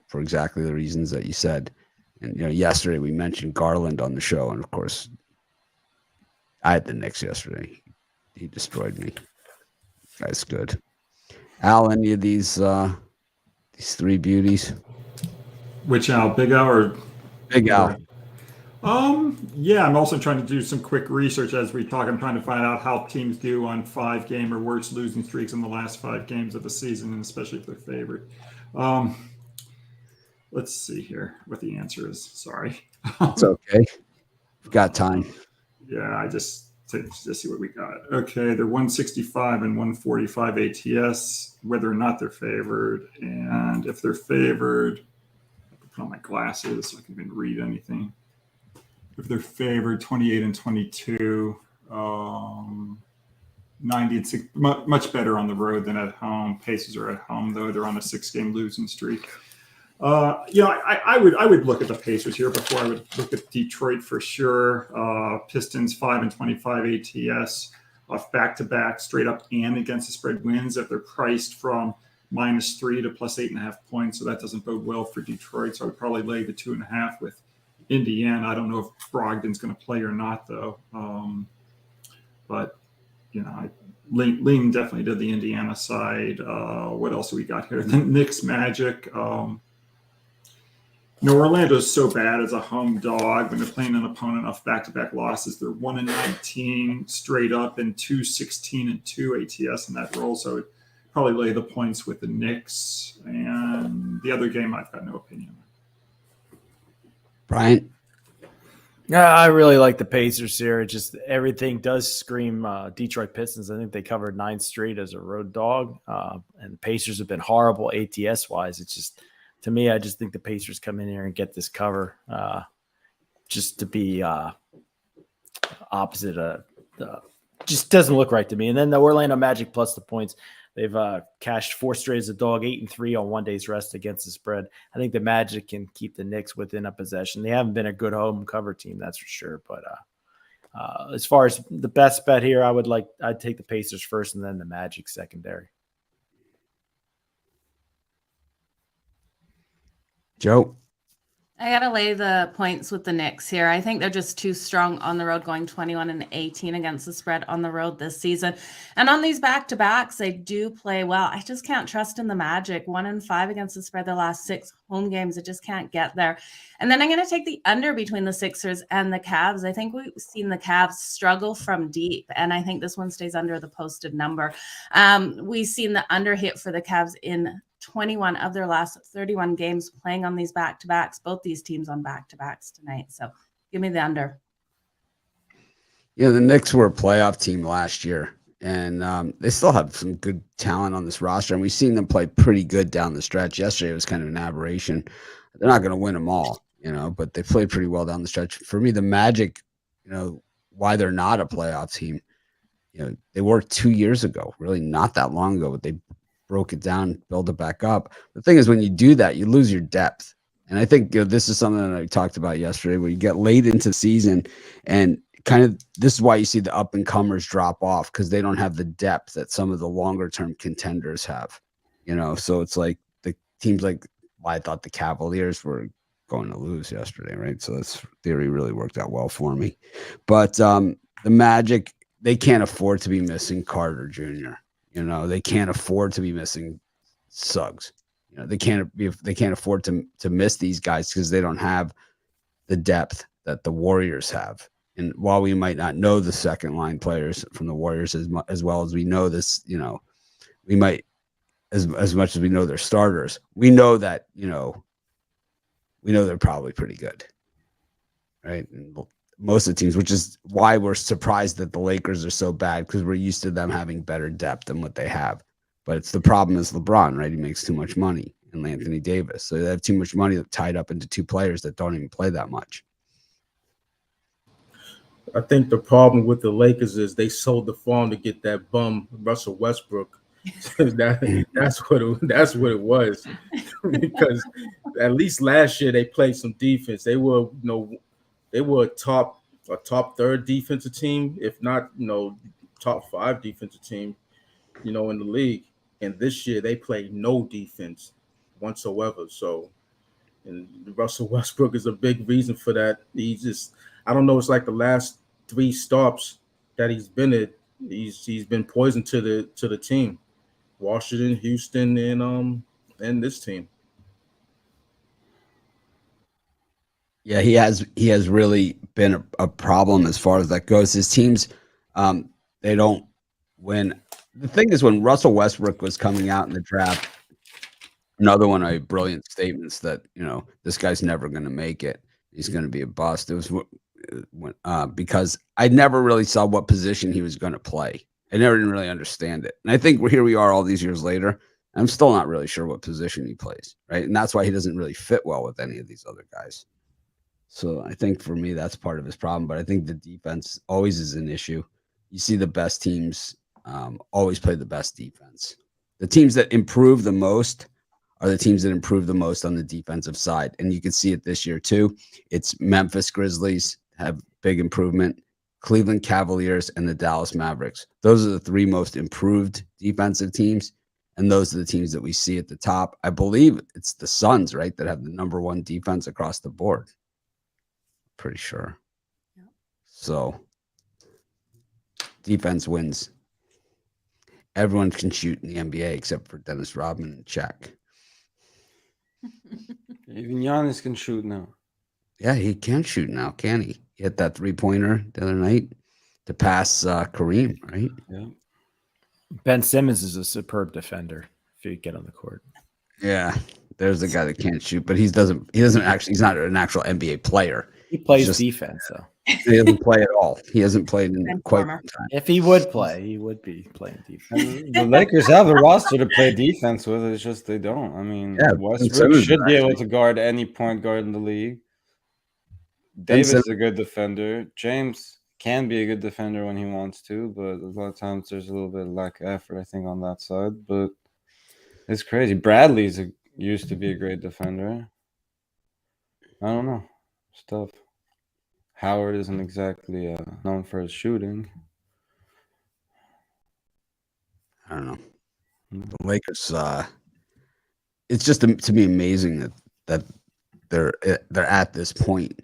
For exactly the reasons that you said. And, you know, yesterday we mentioned Garland on the show, and of course, I had the Knicks yesterday. He destroyed me. That's good. Al, any of these 3 beauties? Which Al? Big Al or Big Al? Yeah, I'm also trying to do some quick research as we talk. I'm trying to find out how teams do on 5-game or worse losing streaks in the last 5 games of the season, and especially if they're favored. Um, let's see here what the answer is. Sorry. It's okay. We've got time. Yeah, I just see what we got. Okay, they're 165 and 145 ATS, whether or not they're favored. And if they're favored, I have to put on my glasses so I can even read anything. If they're favored, 28 and 22, 90 and 6, much better on the road than at home. Pacers are at home, though. They're on a 6-game losing streak. I would look at the Pacers here before I would look at Detroit for sure. Pistons 5 and 25 ATS off back-to-back straight up and against the spread wins if they're priced from -3 to +8.5 points. So that doesn't bode well for Detroit. So I would probably lay the 2.5 with Indiana. I don't know if Brogdon's going to play or not, though. But I lean definitely to the Indiana side. What else do we got here? The Knicks Magic. Orlando's so bad as a home dog when they're playing an opponent off back-to-back losses. They're 1 and 19 straight up and 2-16 and 2 ATS in that role. So I'd probably lay the points with the Knicks. And the other game, I've got no opinion. Brian? Yeah, I really like the Pacers here. Just everything does scream Detroit Pistons. I think they covered 9 straight as a road dog. And the Pacers have been horrible ATS-wise. It's just, to me, I just think the Pacers come in here and get this cover just to be opposite. Just doesn't look right to me. And then the Orlando Magic plus the points. They've cashed 4 straight as a dog, 8 and 3 on 1 day's rest against the spread. I think the Magic can keep the Knicks within a possession. They haven't been a good home cover team, that's for sure. But as far as the best bet here, I'd take the Pacers first and then the Magic secondary. Joe? I got to lay the points with the Knicks here. I think they're just too strong on the road, going 21 and 18 against the spread on the road this season. And on these back-to-backs, they do play well. I just can't trust in the Magic. 1 and 5 against the spread the last 6 home games. I just can't get there. And then I'm going to take the under between the Sixers and the Cavs. I think we've seen the Cavs struggle from deep, and I think this one stays under the posted number. We've seen the under hit for the Cavs in 21 of their last 31 games playing on these back-to-backs, both these teams on back-to-backs tonight. So give me the under. Yeah, the Knicks were a playoff team last year, and they still have some good talent on this roster, and we've seen them play pretty good down the stretch. Yesterday was kind of an aberration. They're not going to win them all, but they played pretty well down the stretch. For me, the Magic, why they're not a playoff team, they were 2 years ago, really not that long ago, but they broke it down, build it back up. The thing is, when you do that, you lose your depth. And I think this is something that I talked about yesterday, where you get late into the season and kind of this is why you see the up and comers drop off, because they don't have the depth that some of the longer term contenders have. So it's like the teams I thought the Cavaliers were going to lose yesterday, right? So this theory really worked out well for me. But the Magic, they can't afford to be missing Carter Jr. They can't afford to be missing Suggs. They can't afford to miss these guys because they don't have the depth that the Warriors have. And while we might not know the second line players from the Warriors as well as we know this, we might as much as we know their starters, we know that we know they're probably pretty good, right? And most of the teams, which is why we're surprised that the Lakers are so bad, because we're used to them having better depth than what they have. But it's the problem is LeBron, right? He makes too much money, and Anthony Davis. So they have too much money tied up into 2 players that don't even play that much. I think the problem with the Lakers is they sold the farm to get that bum Russell Westbrook. That's what it was. Because at least last year they played some defense. They were a top 3rd defensive team, if not top 5 defensive team, in the league. And this year they played no defense whatsoever. So, and Russell Westbrook is a big reason for that. I don't know. It's like the last 3 stops that he's been at. He's been poison to the team, Washington, Houston, and this team. Yeah, he has really been a problem as far as that goes. His teams, they don't win. The thing is, when Russell Westbrook was coming out in the draft, another one of my brilliant statements that this guy's never going to make it. He's going to be a bust. It was because I never really saw what position he was going to play. I never didn't really understand it, and I think here we are all these years later. I'm still not really sure what position he plays, right? And that's why he doesn't really fit well with any of these other guys. So I think for me, that's part of his problem. But I think the defense always is an issue. You see the best teams always play the best defense. The teams that improve the most are the teams that improve the most on the defensive side. And you can see it this year too. It's Memphis Grizzlies have big improvement, Cleveland Cavaliers, and the Dallas Mavericks. Those are the three most improved defensive teams. And those are the teams that we see at the top. I believe it's the Suns, right, that have the number one defense across the board. Pretty sure. Yeah. So defense wins. Everyone can shoot in the NBA except for Dennis Rodman and Shaq. Even Giannis can shoot now. Yeah, he can shoot now, can he? He hit that 3-pointer the other night to pass Kareem, right? Yeah. Ben Simmons is a superb defender if you get on the court. Yeah, there's a guy that can't shoot, but he's not an actual NBA player. He plays defense, though. He doesn't play at all. He hasn't played in quite some time. If he would play, he would be playing defense. And the Lakers have a roster to play defense with. It's just they don't. I mean, Yeah, Westbrook should be able to guard any point guard in the league. Davis is a good defender. James can be a good defender when he wants to, but a lot of times there's a little bit of lack of effort, I think, on that side. But it's crazy. Bradley's used to be a great defender. I don't know. It's tough. Howard isn't exactly known for his shooting. I don't know. The Lakers. It's just to me amazing that they're at this point.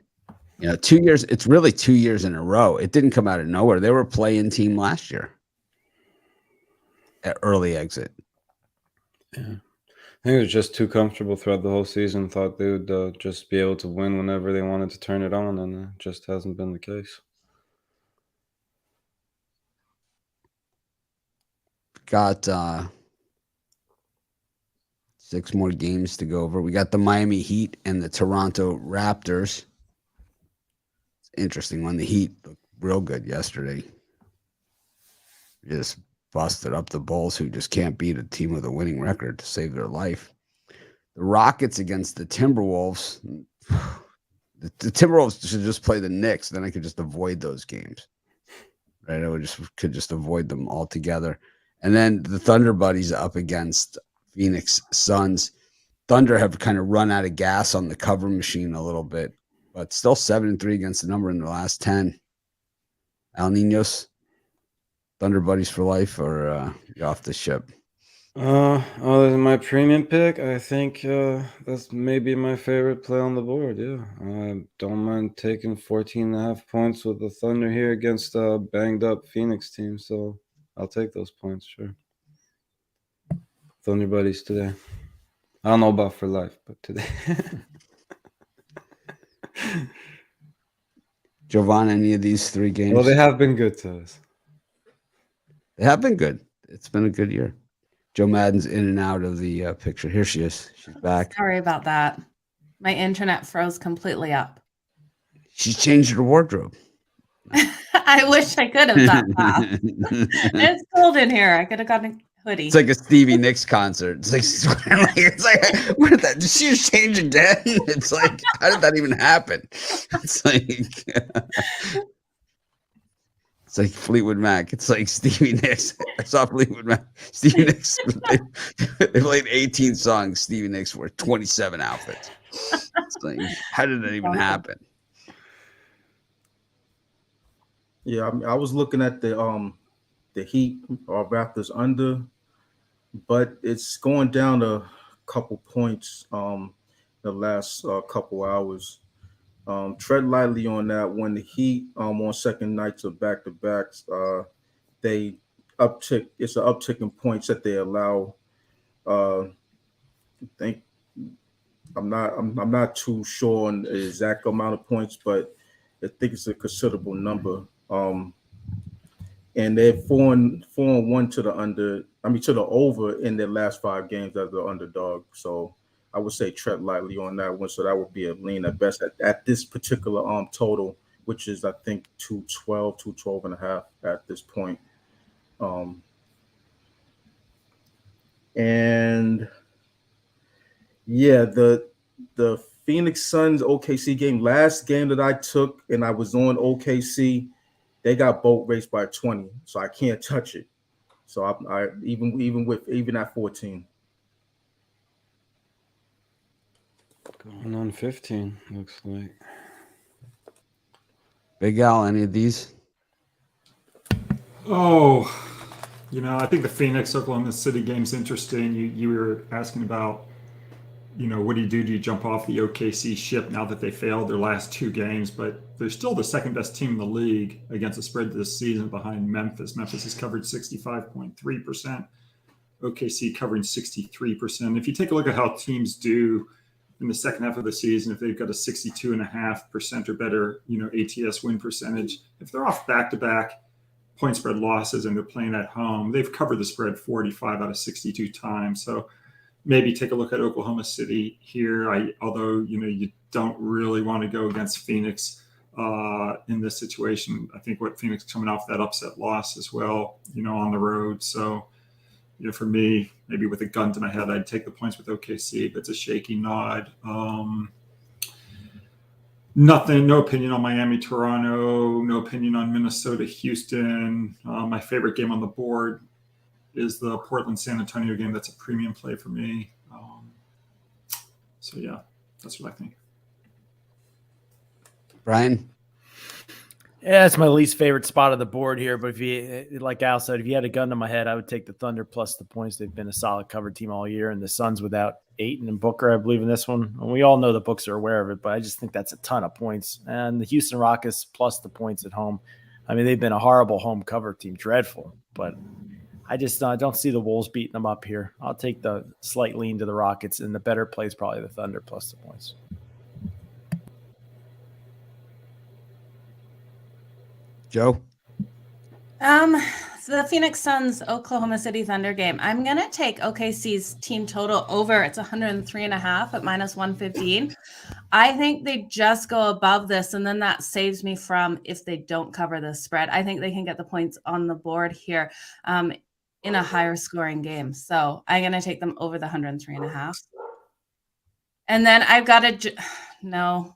2 years. It's really 2 years in a row. It didn't come out of nowhere. They were a play-in team last year. At early exit. Yeah. I think it was just too comfortable throughout the whole season. Thought they would just be able to win whenever they wanted to turn it on, and it just hasn't been the case. Got 6 more games to go over. We got the Miami Heat and the Toronto Raptors. It's an interesting one. The Heat looked real good yesterday. Just busted up the Bulls, who just can't beat a team with a winning record to save their life. The Rockets against the Timberwolves. The Timberwolves should just play the Knicks. Then I could just avoid those games. Right? Could just avoid them altogether. And then the Thunder Buddies up against Phoenix Suns. Thunder have kind of run out of gas on the cover machine a little bit, but still 7-3 against the number in the last 10. Al Ninos, Thunder Buddies for life, or you off the ship? Other than my premium pick, I think that's maybe my favorite play on the board. Yeah, I don't mind taking 14.5 points with the Thunder here against a banged up Phoenix team. So I'll take those points, sure. Thunder Buddies today. I don't know about for life, but today. Jovan, any of these 3 games? Well, they have been good to us. They have been good. It's been a good year. Joe Madden's in and out of the picture. Here she is. She's back. Sorry about that. My internet froze completely up. She's changed her wardrobe. I wish I could have that fast. It's cold in here. I could have gotten a hoodie. It's like a Stevie Nicks concert. It's like where did that? Did she just change again? It's like, how did that even happen? It's like Fleetwood Mac. It's like Stevie Nicks. I saw Fleetwood Mac. Stevie Nicks. They played 18 songs. Stevie Nicks wore 27 outfits. It's like, how did that even happen? Yeah, I was looking at the Heat or Raptors under, but it's going down a couple points the last couple hours. Tread lightly on that. When the Heat on second nights of back-to-backs, they uptick. It's an uptick in points that they allow. I think I'm not too sure on the exact amount of points, but I think it's a considerable number. And they're 4-1 to the under. I mean, to the over in their last 5 games as the underdog. So I would say tread lightly on that one. So that would be a lean at best at this particular total, which is I think 212 and a half at this point. And yeah, the Phoenix Suns OKC game, last game that I took, and I was on OKC, they got boat raced by 20, so I can't touch it. So I even at 14. Going on 15, looks like. Big Al, any of these? Oh, I think the Phoenix Oklahoma City game's interesting. You were asking about, what do you do? Do you jump off the OKC ship now that they failed their last 2 games? But they're still the second best team in the league against the spread this season behind Memphis. Memphis has covered 65.3%. OKC covering 63%. If you take a look at how teams do in the second half of the season, if they've got a 62.5% or better, ATS win percentage, if they're off back-to-back point spread losses and they're playing at home, they've covered the spread 45 out of 62 times. So maybe take a look at Oklahoma City here. Although you don't really want to go against Phoenix in this situation. I think what Phoenix coming off that upset loss as well, on the road. So, for me, maybe with a gun to my head, I'd take the points with OKC, but it's a shaky nod. No opinion on Miami, Toronto, no opinion on Minnesota, Houston. My favorite game on the board is the Portland San Antonio game. That's a premium play for me. So yeah, that's what I think. Brian? Yeah, it's my least favorite spot of the board here. But if you, like Al said, if you had a gun to my head, I would take the Thunder plus the points. They've been a solid cover team all year, and the Suns without Ayton and Booker, I believe, in this one. And we all know the books are aware of it, but I just think that's a ton of points. And the Houston Rockets plus the points at home. I mean, they've been a horrible home cover team, dreadful. But I just don't see the Wolves beating them up here. I'll take the slight lean to the Rockets, and the better play is probably the Thunder plus the points. Joe? So the Phoenix Suns Oklahoma City Thunder game. I'm gonna take OKC's team total over. It's 103.5 at -115. I think they just go above this, and then that saves me from if they don't cover the spread. I think they can get the points on the board here in a higher scoring game. So I'm gonna take them over the 103.5. And then I've got to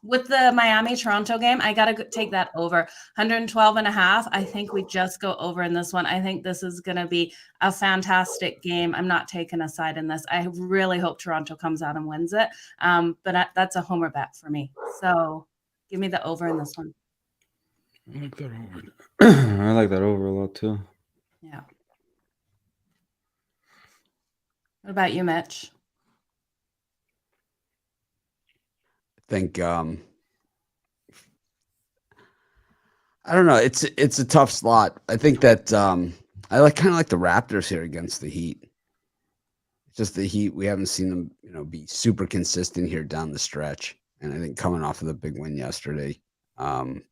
with the Miami-Toronto game, I got to take that over 112.5. I think we just go over in this one. I think this is going to be a fantastic game. I'm not taking a side in this. I really hope Toronto comes out and wins it. But that's a homer bet for me. So give me the over in this one. I like that over. I like that over a lot too. Yeah. What about you, Mitch? Think I don't know. It's a tough slot. I think that I kind of like the Raptors here against the Heat. Just the Heat, we haven't seen them, be super consistent here down the stretch. And I think coming off of the big win yesterday in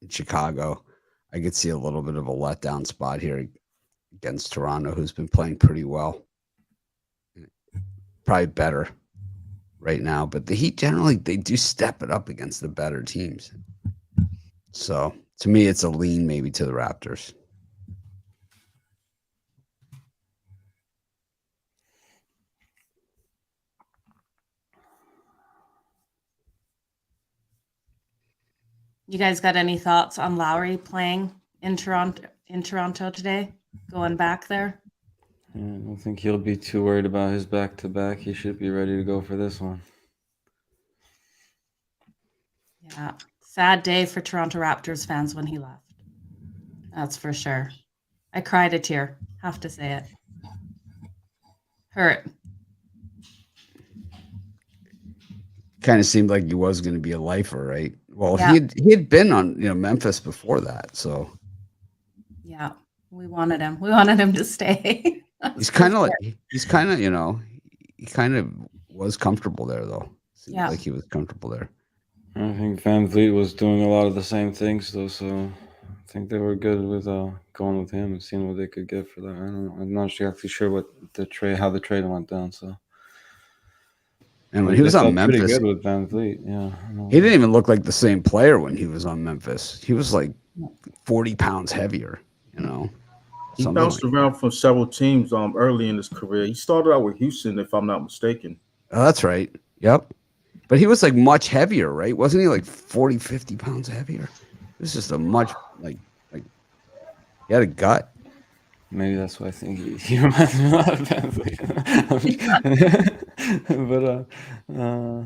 Chicago, I could see a little bit of a letdown spot here against Toronto, who's been playing pretty well. Probably better right now, but the Heat generally, they do step it up against the better teams. So to me, it's a lean maybe to the Raptors. You guys got any thoughts on Lowry playing in Toronto today, going back there? Yeah, I don't think he'll be too worried about his back-to-back. He should be ready to go for this one. Yeah, sad day for Toronto Raptors fans when he left. That's for sure. I cried a tear, have to say it. Hurt. Kind of seemed like he was going to be a lifer, right? Well, Yeah. he had been on Memphis before that, so Yeah, we wanted him. We wanted him to stay. he's kind of he kind of was comfortable there, though. Seems Yeah. like he was comfortable there. I think Van Vliet was doing a lot of the same things, though, so I think they were good with going with him and seeing what they could get for that. I don't know. I'm not exactly sure what how the trade went down. So, And when he was on pretty Memphis, good with Van Vliet. Yeah, he didn't even look like the same player when he was on Memphis. He was like 40 pounds heavier, you know. He Something bounced like around from several teams early in his career. He started out with Houston, if I'm not mistaken. Oh, that's right. Yep. But he was like much heavier, right? Wasn't he like 40, 50 pounds heavier? It was just a much like he had a gut. maybe that's why I think he reminds me a lot of Van Vliet. But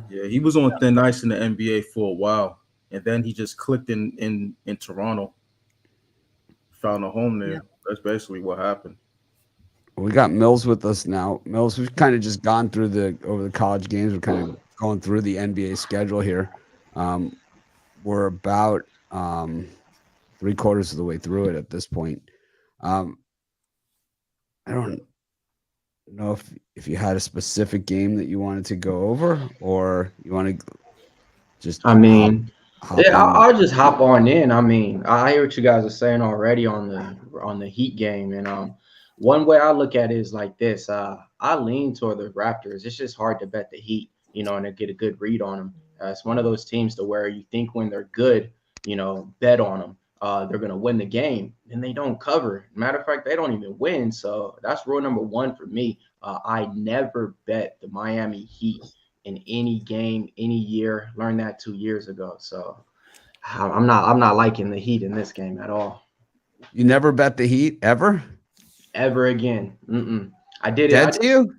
Yeah, he was on thin ice in the NBA for a while, and then he just clicked in Toronto. Found a home there. Yeah. That's basically what happened. We got Mills with us now. Mills, we've kind of just gone through over the college games. We're kind of going through the NBA schedule here. We're about 3/4 of the way through it at this point. I don't know if you had a specific game that you wanted to go over, or you want to just. I mean, hop yeah, in. I'll just hop on in. I mean, I hear what you guys are saying already on the Heat game, and one way I look at it is like this. I lean toward the Raptors. It's just hard to bet the Heat, and to get a good read on them. It's one of those teams to where you think when they're good, bet on them. They're going to win the game, and they don't cover. Matter of fact, they don't even win. So that's rule number one for me. I never bet the Miami Heat in any game, any year. Learned that 2 years ago. So I'm not liking the Heat in this game at all. You never bet the Heat ever? Ever again. I did Dead to you?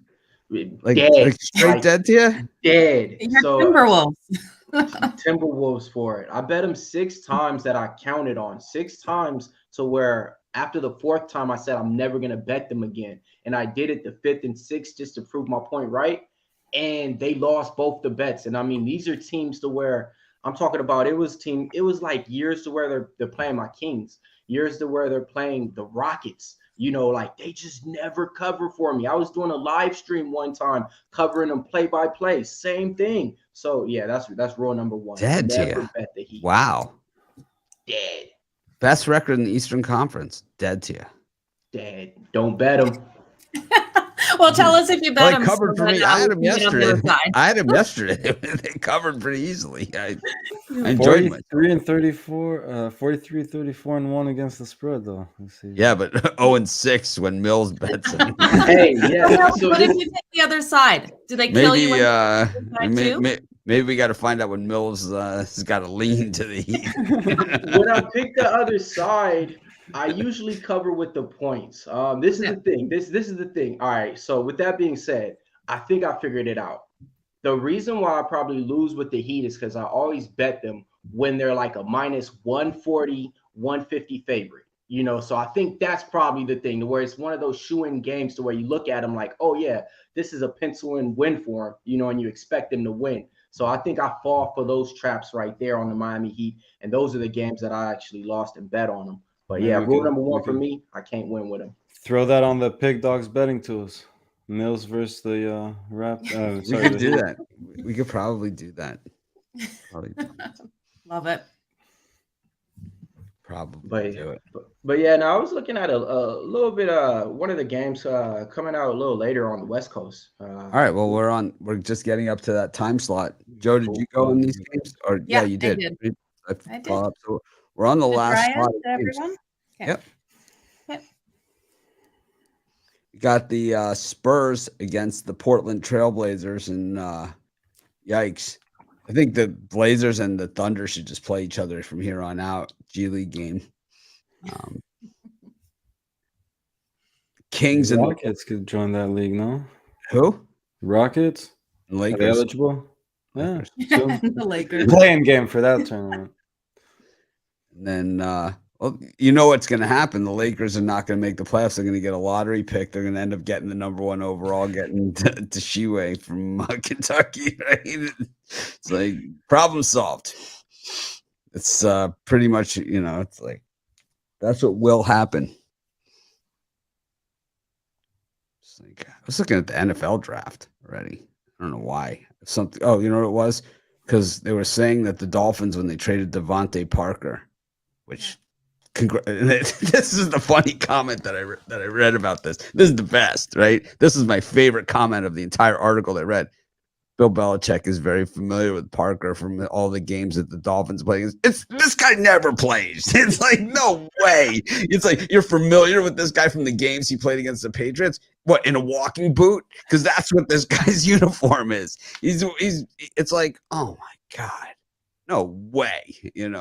Like straight dead to you? Dead. You're So Timberwolves. Timberwolves for it. I bet them 6 times that I counted on. 6 times to where after the 4th time I said I'm never gonna bet them again. And I did it the 5th and 6th just to prove my point right. And they lost both the bets. And I mean, these are teams to where I'm talking about it was like years to where they're playing my Kings, years to where they're playing the Rockets. Like they just never cover for me. I was doing a live stream one time covering them play by play. Same thing. So yeah, that's rule number one. Dead to Never you. bet the Heat. Wow. Dead. Best record in the Eastern Conference. Dead to you. Dead. Don't bet them. Well, tell us if you bet Well, them. they covered for me. that I had we them can get on the yesterday. other side. I had them yesterday. They covered pretty easily. I enjoyed myself. 43-34, 43-34-1 against the spread, though. Let's see. Yeah, but 0-6 when Mills bets him. Hey, yeah. So What if you take the other side? Do they kill you? Maybe we got to find out when Mills has got to lean to the Heat. when I pick the other side, I usually cover with the points. This is the thing. This is the thing. All right. So with that being said, I think I figured it out. The reason why I probably lose with the Heat is because I always bet them when they're like a minus 140, 150 favorite. So I think that's probably the thing, where it's one of those shoe-in games to where you look at them like, oh yeah, this is a pencil-in win for them, and you expect them to win. So I think I fall for those traps right there on the Miami Heat, and those are the games that I actually lost and bet on them. But yeah, rule number one for me, I can't win with them. Throw that on the Pig Dogs betting tools. Mills versus the We could do that. We could probably do that. Love it. Probably do it. But yeah, now I was looking at a little bit one of the games coming out a little later on the West Coast. All right. Well, we're just getting up to that time slot. Joe, did you go in these games? Or Yeah, you did. I did. So we're on the last Brian, spot. to everyone? Okay. Yep. Yep. We got the Spurs against the Portland Trailblazers, and yikes. I think the Blazers and the Thunder should just play each other from here on out. G League game. Kings and Rockets could join that league, no? who? Rockets? And Are they Lakers. eligible? Yeah. The Lakers. Playing game for that tournament. And then, well, you know what's going to happen. The Lakers are not going to make the playoffs. They're going to get a lottery pick. They're going to end up getting the number 1 overall, getting to Shiway from Kentucky. Right? It's like problem solved. It's pretty much, it's like that's what will happen. It's like I was looking at the NFL draft already. I don't know why. Something. Oh, you know what it was? Because they were saying that the Dolphins, when they traded Devontae Parker, which this is the funny comment that I read about this. This is the best, right? This is my favorite comment of the entire article I read. Bill Belichick is very familiar with Parker from all the games that the Dolphins play. It's this guy never plays. It's like, no way. It's like, you're familiar with this guy from the games he played against the Patriots. What, in a walking boot? Because that's what this guy's uniform is. It's like, oh my God, no way.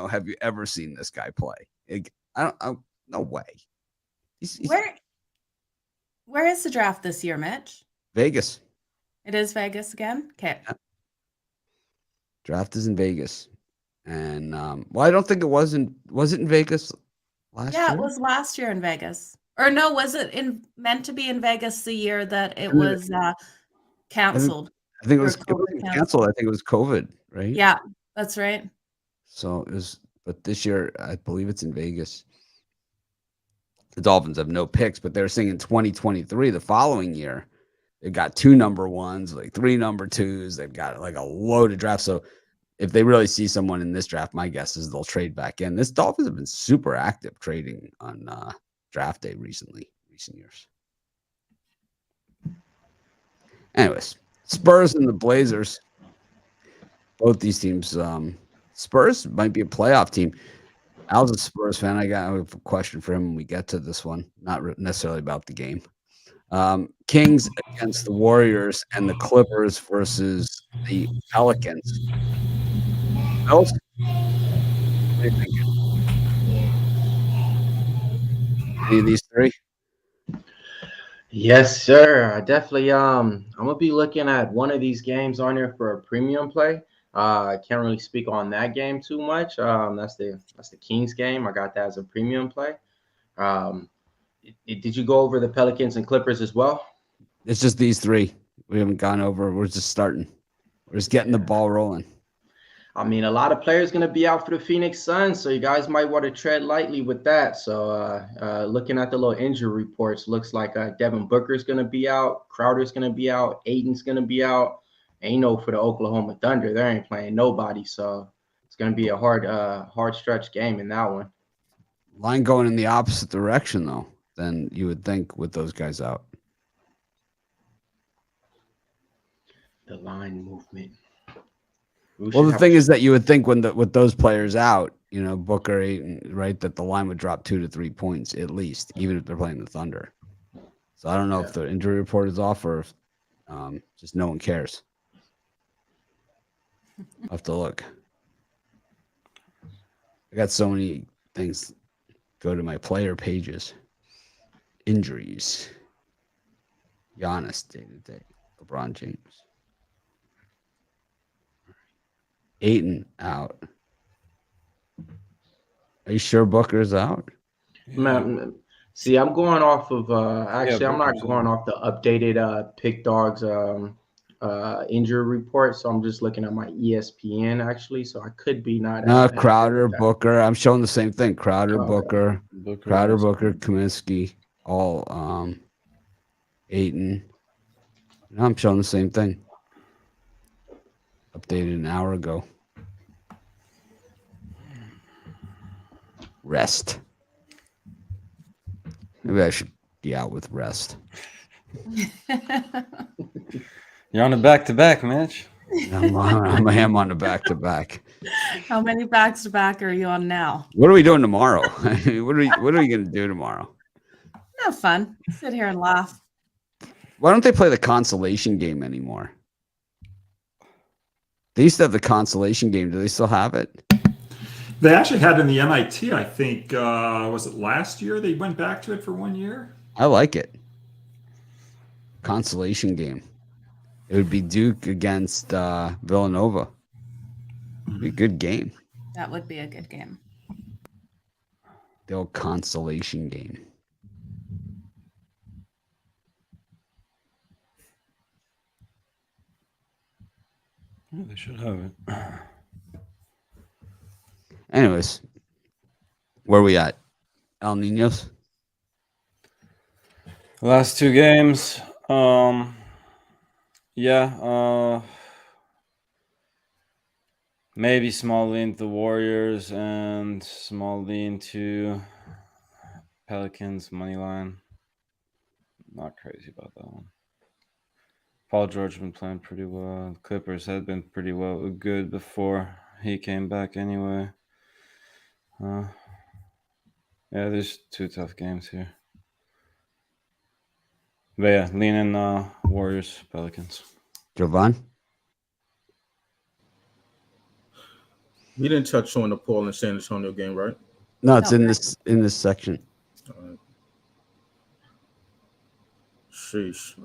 Have you ever seen this guy play? No way. He's Where is the draft this year, Mitch? Vegas. It is Vegas again? Okay. Draft is in Vegas. And I don't think was it in Vegas last year? Yeah, it was last year in Vegas. Or no, was it meant to be in Vegas the year that it was canceled? I think it wasn't canceled. I think it was COVID, right? Yeah, that's right. So it was, but this year I believe it's in Vegas. The Dolphins have no picks, but they're saying in 2023, the following year, they've got 2 number 1s, like 3 number 2s. They've got like a load of drafts. So if they really see someone in this draft, my guess is they'll trade back in. This Dolphins have been super active trading on draft day recent years. Anyways, Spurs and the Blazers. Both these teams. Spurs might be a playoff team. Al's a Spurs fan. I have a question for him when we get to this one. Not necessarily about the game. Kings against the Warriors and the Clippers versus the Pelicans. Bills? What are you thinking? Any of these 3? Yes, sir. I definitely I'm gonna be looking at one of these games on there for a premium play. I can't really speak on that game too much. That's the Kings game. I got that as a premium play. Did you go over the Pelicans and Clippers as well? It's just these 3. We haven't gone over. We're just starting. We're just getting the ball rolling. I mean, a lot of players going to be out for the Phoenix Suns, so you guys might want to tread lightly with that. So looking at the little injury reports, looks like Devin Booker's going to be out, Crowder's going to be out, Aiton's going to be out. And for the Oklahoma Thunder, they ain't playing nobody. So it's going to be a hard stretch game in that one. Line going in the opposite direction, though, than you would think with those guys out. The line movement. Well, the thing is that you would think with those players out, Booker, Ayton, right, that the line would drop 2 to 3 points at least, even if they're playing the Thunder. So I don't know if the injury report is off or if just no one cares. I'll have to look. I got so many things. Go to my player pages. Injuries. Giannis day to day. LeBron James. Ayton out. Are you sure Booker's out? Man, see, I'm going off of actually I'm not Booker's going off the updated Pick Dogs injury report, so I'm just looking at my ESPN actually. So I could be not. No, Crowder, Booker. I'm showing the same thing. Crowder, Booker, Crowder, Booker, Kaminsky, all Ayton. No, I'm showing the same thing. Updated an hour ago. Rest. Maybe I should be out with rest. You're on a back-to-back, Mitch. I am on a back-to-back. How many backs-to-back are you on now? What are we doing tomorrow? What are we going to do tomorrow? Have fun. Sit here and laugh. Why don't they play the consolation game anymore? They used to have the consolation game. Do they still have it? They actually had it in the NIT, I think. Was it last year? They went back to it for 1 year. I like it. Consolation game. It would be Duke against Villanova. It'd be a good game. That would be a good game. The old consolation game. Yeah, they should have it. Anyways, where are we at? El Ninos? Last 2 games. Yeah. Maybe small lean to the Warriors and small lean to Pelicans money line. Not crazy about that one. Paul George been playing pretty well. Clippers had been pretty good before he came back anyway. Yeah, there's 2 tough games here. But yeah, lean in Warriors, Pelicans. Jovan? We didn't touch on the Portland San Antonio game, right? No, it's No. in this section. Sheesh.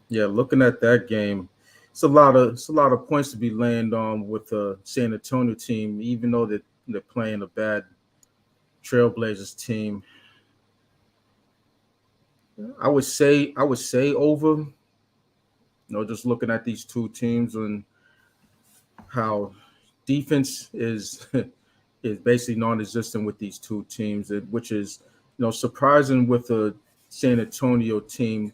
Yeah, looking at that game, it's a lot of points to be landed on with the San Antonio team, even though they're playing a bad Trailblazers team. I would say over. Just looking at these two teams and how defense is is basically non-existent with these two teams, which is surprising with a San Antonio team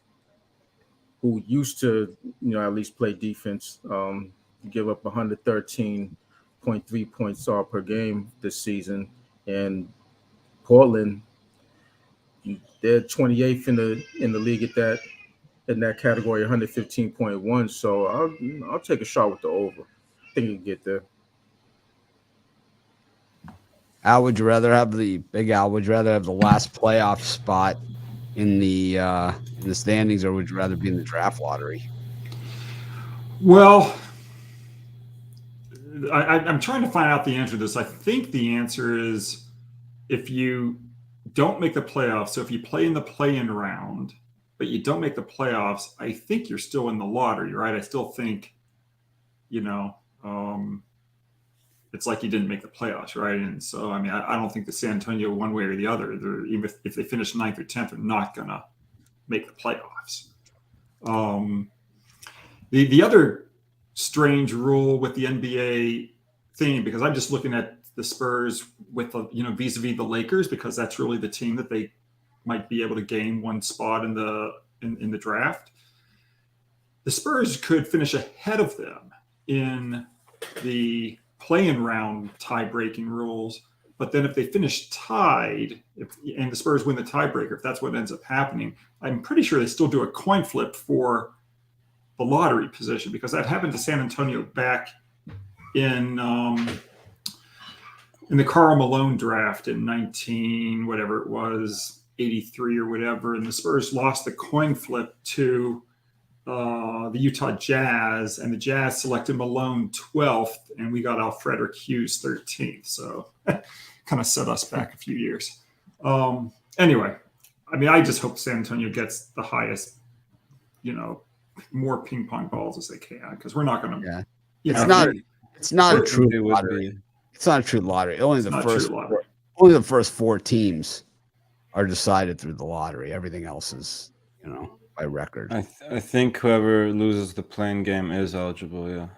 who used to at least play defense. Give up 113.3 points per game this season, and Portland, they're 28th in the league at that in that category, 115.1. So I'll take a shot with the over. I think you can get there. Al, would you rather have the last playoff spot in the standings, or would you rather be in the draft lottery? Well, I'm trying to find out the answer to this. I think the answer is if you don't make the playoffs, so if you play in the play-in round, but you don't make the playoffs, I think you're still in the lottery, right? I still think, it's like you didn't make the playoffs, right? And so, I mean, I don't think the San Antonio, one way or the other, even if they finish 9th or 10th, they're not going to make the playoffs. The other strange rule with the NBA thing, because I'm just looking at the Spurs with, vis-a-vis the Lakers, because that's really the team that they might be able to gain one spot in the draft. The Spurs could finish ahead of them in the play-in round tie-breaking rules, but then if they finish tied, and the Spurs win the tiebreaker, if that's what ends up happening, I'm pretty sure they still do a coin flip for the lottery position, because that happened to San Antonio back in the Karl Malone draft in 83 or whatever, and the Spurs lost the coin flip to the Utah Jazz, and the Jazz selected Malone 12th, and we got Alfrederick Hughes 13th. So kind of set us back a few years. Anyway, I mean, I just hope San Antonio gets the highest, more ping pong balls as they can, because we're not going to. Yeah. It's not a true lottery. It's not a true lottery. Only the first 4 teams are decided through the lottery. Everything else is, by record. I think whoever loses the playing game is eligible. Yeah.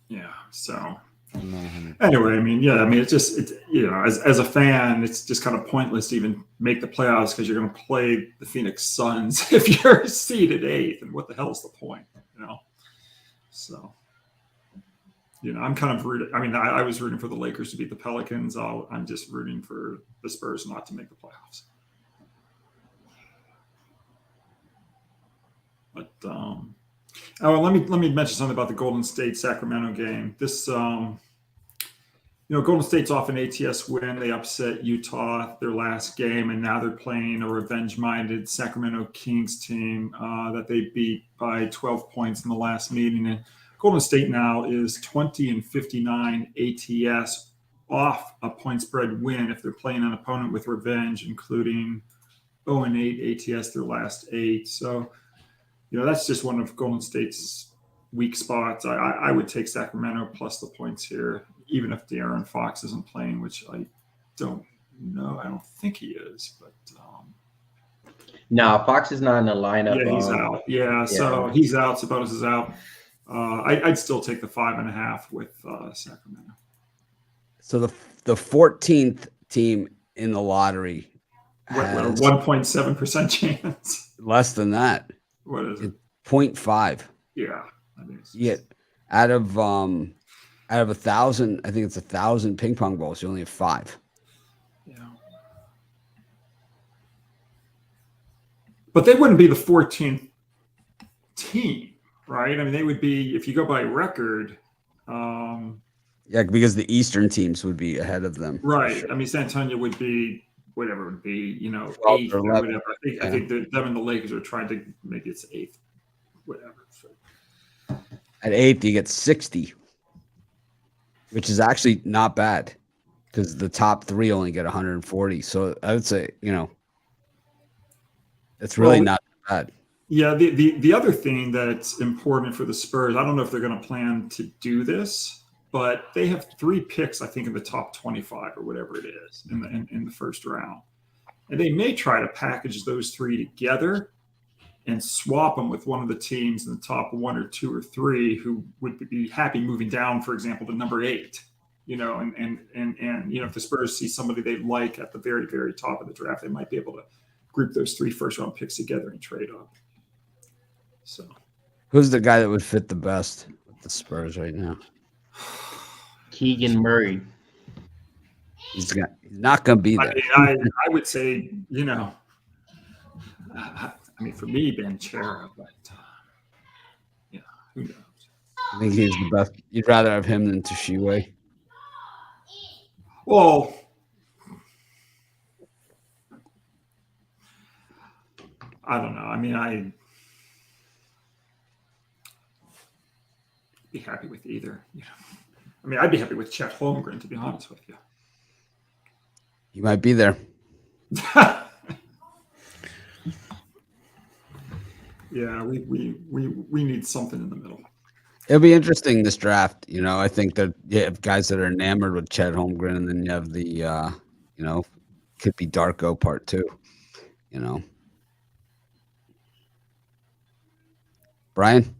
Yeah. So anyway, I mean, it's just as a fan, it's just kind of pointless to even make the playoffs, because you're going to play the Phoenix Suns if you're seeded 8th, and what the hell is the point? So. I'm kind of rooting. I mean, I was rooting for the Lakers to beat the Pelicans. I'm just rooting for the Spurs not to make the playoffs. But let me mention something about the Golden State Sacramento game. This Golden State's off an ATS win. They upset Utah their last game, and now they're playing a revenge-minded Sacramento Kings team that they beat by 12 points in the last meeting. And Golden State now is 20-59 ATS off a point spread win if they're playing an opponent with revenge, including 0-8 ATS their last 8. So, that's just one of Golden State's weak spots. I would take Sacramento plus the points here, even if De'Aaron Fox isn't playing, which I don't know. I don't think he is, but no, Fox is not in the lineup. Yeah, he's out. Yeah, so he's out. Sabonis is out. I'd still take the 5.5 with Sacramento. So the 14th team in the lottery has a 1.7% chance. less than that. What is it? 0.5. Yeah. I mean, Yeah, out of 1,000, I think it's 1,000 ping pong balls. You only have 5. Yeah. But they wouldn't be the 14th team, right? I mean, they would be, if you go by record. Yeah, because the Eastern teams would be ahead of them. Right. Sure. I mean, San Antonio would be whatever it would be, 12th 8th or or 11th. whatever. I think them and the Lakers are trying to, maybe it's 8th, whatever. So. At 8th, you get 60, which is actually not bad because the top 3 only get 140. So I would say, it's really not bad. Yeah, the other thing that's important for the Spurs, I don't know if they're going to plan to do this, but they have 3 picks, I think, in the top 25 or whatever it is in the first round. And they may try to package those 3 together and swap them with one of the teams in the top 1 or 2 or 3 who would be happy moving down, for example, to number 8. And if the Spurs see somebody they like at the very, very top of the draft, they might be able to group those 3 first-round picks together and trade up. So, Who's the guy that would fit the best with the Spurs right now? Keegan Murray. He's not going to be there. I would say, for me, Ben Chera, but who knows? I think he's the best. You'd rather have him than Toshiwe. Well, I don't know. I mean, I'd be happy with either. I mean, I'd be happy with Chet Holmgren, to be honest with you. He might be there. Yeah, we need something in the middle. It'll be interesting this draft. I think that you have guys that are enamored with Chet Holmgren, and then you have the, could be Darko part 2. Brian,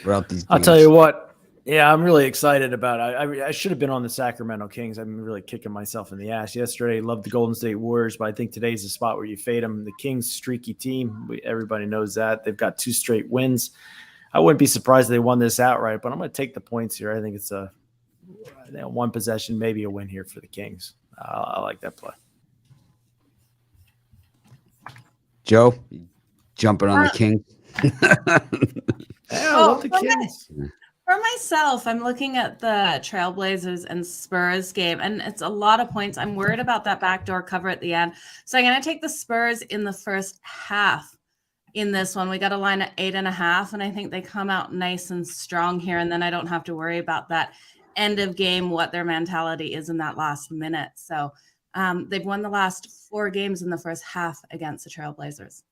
we're out these games. I'll tell you what. Yeah, I'm really excited about it. I should have been on the Sacramento Kings. I'm really kicking myself in the ass yesterday. Loved the Golden State Warriors, but I think today's the spot where you fade them. The Kings, streaky team. Everybody knows that. They've got 2 straight wins. I wouldn't be surprised if they won this outright, but I'm going to take the points here. I think it's a 1 possession, maybe a win here for the Kings. I like that play. Joe, jumping on the Kings. I love the Kings. For myself, I'm looking at the Trailblazers and Spurs game, and it's a lot of points. I'm worried about that backdoor cover at the end. So I'm going to take the Spurs in the first half in this one. We got a line at 8.5, and I think they come out nice and strong here, and then I don't have to worry about that end of game, what their mentality is in that last minute. So they've won the last 4 games in the first half against the Trailblazers.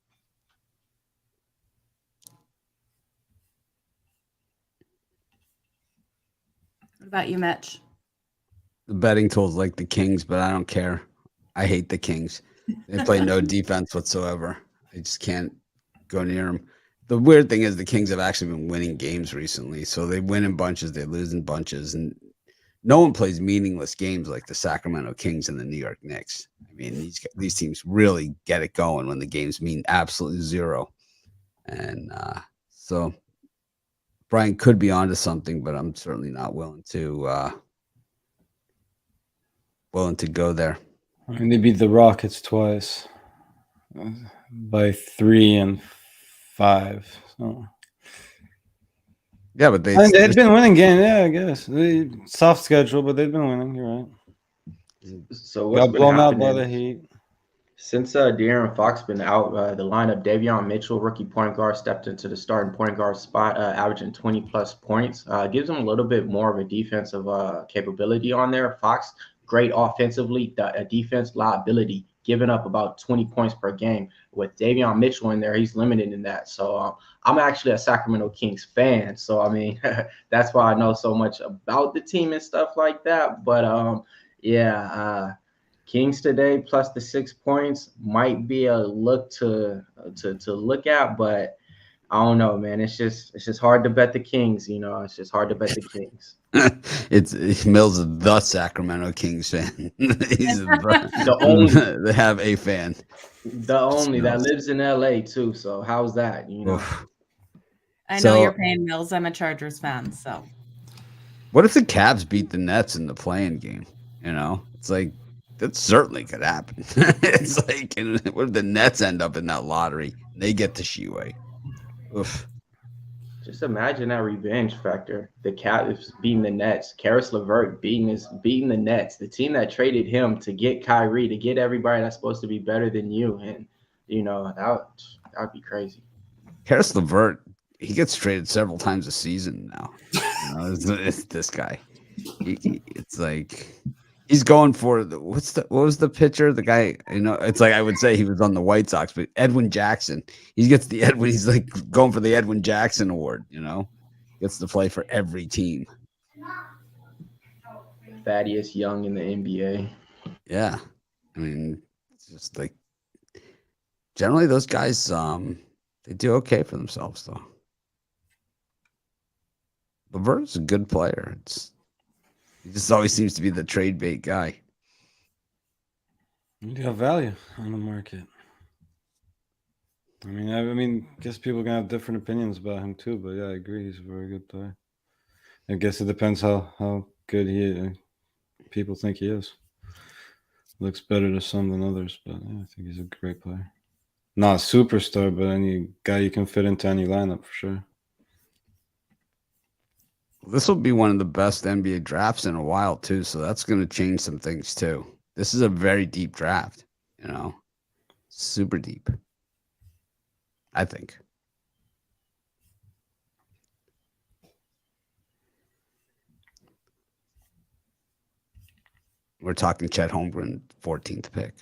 What about you, Mitch? The betting tools like the Kings, but I don't care. I hate the Kings. They play no defense whatsoever. I just can't go near them. The weird thing is the Kings have actually been winning games recently. So they win in bunches, they lose in bunches. And no one plays meaningless games like the Sacramento Kings and the New York Knicks. I mean, these teams really get it going when the games mean absolutely zero. And so Brian could be onto something, but I'm certainly not willing to go there. I mean, they beat the Rockets twice by 3 and 5. So. Yeah, but they'd been winning games. Yeah, I guess soft schedule, but they've been winning. You're right. So what's got been blown out by happening the Heat. since De'Aaron Fox been out? The lineup: Davion Mitchell, rookie point guard, stepped into the starting point guard spot, averaging 20+ points. Gives him a little bit more of a defensive capability on there. Fox, great offensively, a defense liability, giving up about 20 points per game. With Davion Mitchell in there, he's limited in that. So I'm actually a Sacramento Kings fan. So, I mean, that's why I know so much about the team and stuff like that. But, Kings today plus the 6 points might be a look to look at. But, I don't know, man. It's just hard to bet the Kings. You know, it's just hard to bet the Kings. It's Mills is the Sacramento Kings fan. He's The only, they have a fan. the only that Mills. lives in LA too. So how's that? You know, Oof. I know So- you're paying Mills. I'm a Chargers fan, so What if the Cavs beat the Nets in the playing game? You know, it's like that certainly could happen. It's like, and what if the Nets end up in that lottery? And they get to Shiway. Oof. just imagine that revenge factor. The Cavs beating the Nets, Karis LeVert beating the Nets, the team that traded him to get Kyrie, to get everybody that's supposed to be better than you, and you know that'd be crazy. Karis LeVert, he gets traded several times a season now. You know, it's this guy. It's like he's going for what was the pitcher? The guy, you know, it's like I would say he was on the White Sox, but Edwin Jackson. He gets the Edwin. He's like going for the Edwin Jackson Award. You know, gets to play for every team. Thaddeus Young in the NBA. Yeah, I mean, it's just like generally those guys, they do okay for themselves though. LeVert's a good player. He just always seems to be the trade bait guy. You have value on the market. I mean, guess people are gonna have different opinions about him too. But yeah, I agree. He's a very good player. I guess it depends how good he is. People think he is. Looks better to some than others, but yeah, I think he's a great player. Not a superstar, but any guy you can fit into any lineup for sure. This will be one of the best NBA drafts in a while too, so that's going to change some things too. This is a very deep draft, you know, super deep. I think. We're talking Chet Holmgren, 14th pick.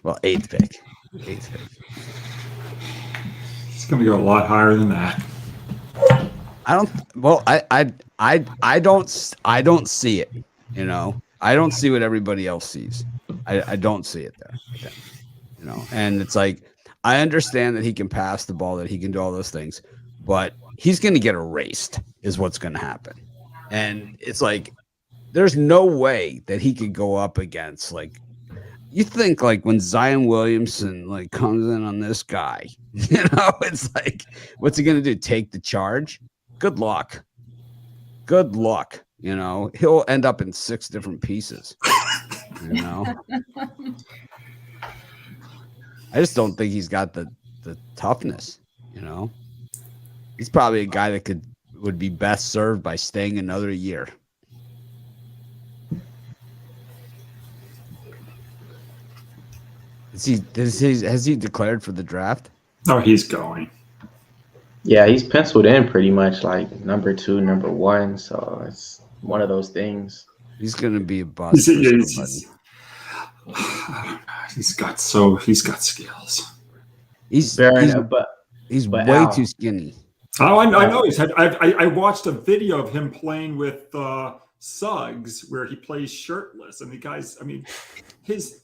Well, 8th pick. 8th pick. It's going to go a lot higher than that. I don't see it, you know. I don't see what everybody else sees. I don't see it there. You know, and it's like I understand that he can pass the ball, that he can do all those things, but he's going to get erased is what's going to happen. And it's like there's no way that he could go up against like you think like when Zion Williamson like comes in on this guy, you know, it's like what's he going to do? Take the charge? Good luck. Good luck. You know, he'll end up in 6 different pieces. You know, I just don't think he's got the toughness. You know, he's probably a guy that would be best served by staying another year. Has he declared for the draft? Oh, he's going. Yeah, he's penciled in pretty much like number 2, number 1. So it's one of those things. He's going to be a bust. He's got skills. He's way Al, too skinny. Oh, I know. I watched a video of him playing with Suggs where he plays shirtless, and the guys. I mean, his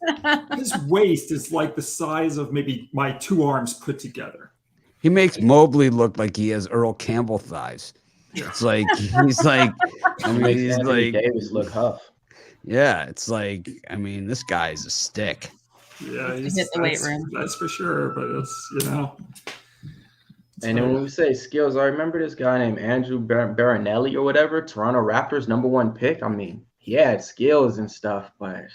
waist is like the size of maybe my 2 arms put together. He makes Mobley look like he has Earl Campbell thighs. It's like he's like. I mean, makes he's Anthony like Davis look huff. Yeah, it's like I mean, this guy's a stick. Yeah, hit the weight room. That's for sure. But it's And then when we say skills, I remember this guy named Andrew Baranelli or whatever, Toronto Raptors #1 pick. I mean, he had skills and stuff, but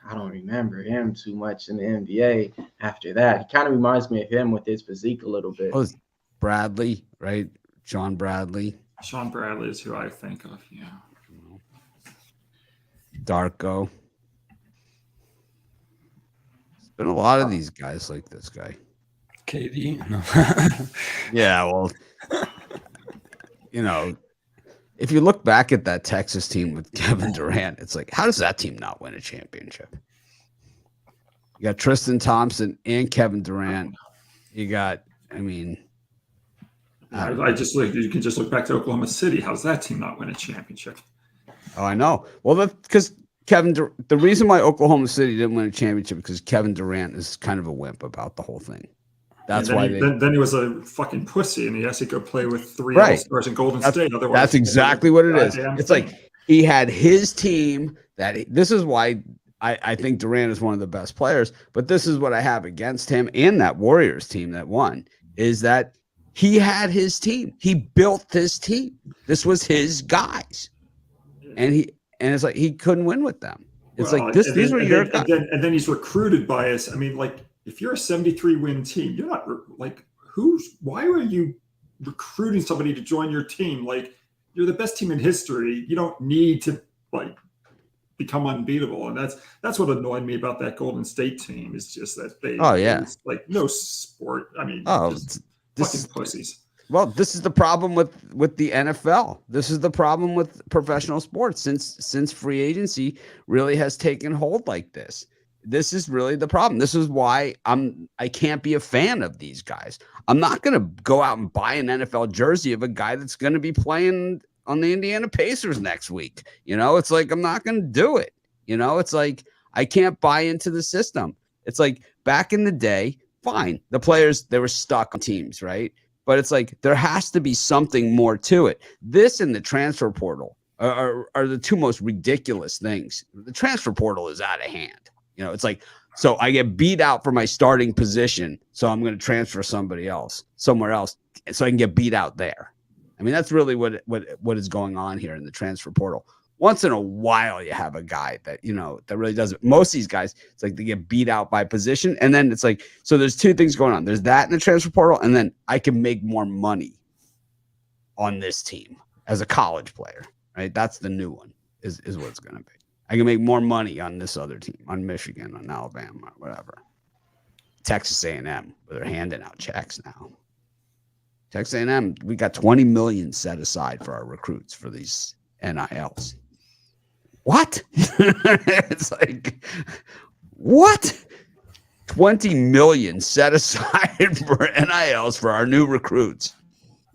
I don't remember him too much in the NBA after that. He kind of reminds me of him with his physique a little bit. Oh, Bradley, right? Sean Bradley. Sean Bradley is who I think of. Yeah. Darko. There's been a lot of these guys like this guy. KD. No. Yeah, well, you know, if you look back at that Texas team with Kevin Durant, it's like, how does that team not win a championship? You got Tristan Thompson and Kevin Durant. You got, I mean, I just look. You can just look back to Oklahoma City. How's that team not win a championship? oh, I know. Well, because the reason why Oklahoma City didn't win a championship because Kevin Durant is kind of a wimp about the whole thing. That's then why then he was a fucking pussy, and he has to go play with 3 Right. All-Stars in Golden State. Otherwise, that's exactly what it is. goddamn It's thing. like he had his team this is why I think Durant is one of the best players, but this is what I have against him and that Warriors team that won is that he had his team. He built this team. This was his guys. And it's like he couldn't win with them. It's like these were your guys. And then he's recruited by us. I mean, like, if you're a 73-win team, you're not like why are you recruiting somebody to join your team? Like, you're the best team in history. You don't need to like become unbeatable. And that's what annoyed me about that Golden State team is just that they like no sport. I mean, just fucking pussies. Well, this is the problem with the NFL. This is the problem with professional sports since free agency really has taken hold like this. This is really the problem. This is why I can't be a fan of these guys. I'm not going to go out and buy an NFL jersey of a guy that's going to be playing on the Indiana Pacers next week. It's like I'm not going to do it. It's like I can't buy into the system. It's like back in the day, fine. The players, they were stuck on teams, right? But it's like there has to be something more to it. This and the transfer portal are the two most ridiculous things. The transfer portal is out of hand. It's like, so I get beat out for my starting position, so I'm going to transfer somewhere else, so I can get beat out there. I mean, that's really what is going on here in the transfer portal. Once in a while, you have a guy that, that really does it. Most of these guys, it's like they get beat out by position. And then it's like, so there's two things going on. There's that in the transfer portal. And then I can make more money on this team as a college player, right? That's the new one is what it's going to be. I can make more money on this other team, on Michigan, on Alabama, whatever. Texas A&M, where they're handing out checks now. Texas A&M, we got $20 million set aside for our recruits for these NILs. What? It's like, what? 20 million set aside for NILs for our new recruits.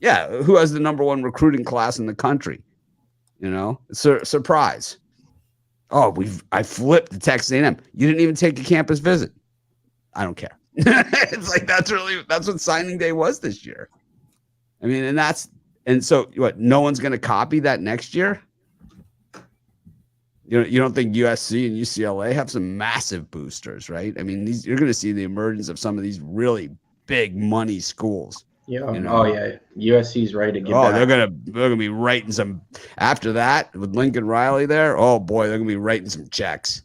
Yeah, who has the number one recruiting class in the country? Surprise. Oh, I flipped the Texas A&M. You didn't even take a campus visit. I don't care. It's like that's what signing day was this year. I mean, and so what? No one's going to copy that next year. You don't think USC and UCLA have some massive boosters, right? I mean, you're going to see the emergence of some of these really big money schools. Yeah. Oh yeah. USC's ready to get back. They're gonna be writing some after that with Lincoln Riley there. Oh boy, they're gonna be writing some checks.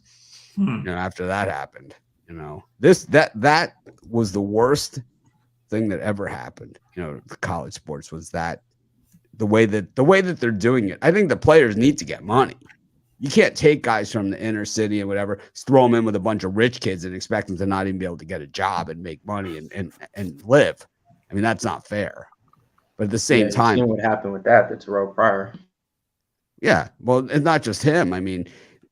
After that happened. That was the worst thing that ever happened. College sports was that the way that they're doing it. I think the players need to get money. You can't take guys from the inner city and whatever, throw them in with a bunch of rich kids and expect them to not even be able to get a job and make money and live. I mean, that's not fair. But at the same time, what happened with that? That's Terrell Pryor. Yeah, well, it's not just him. I mean,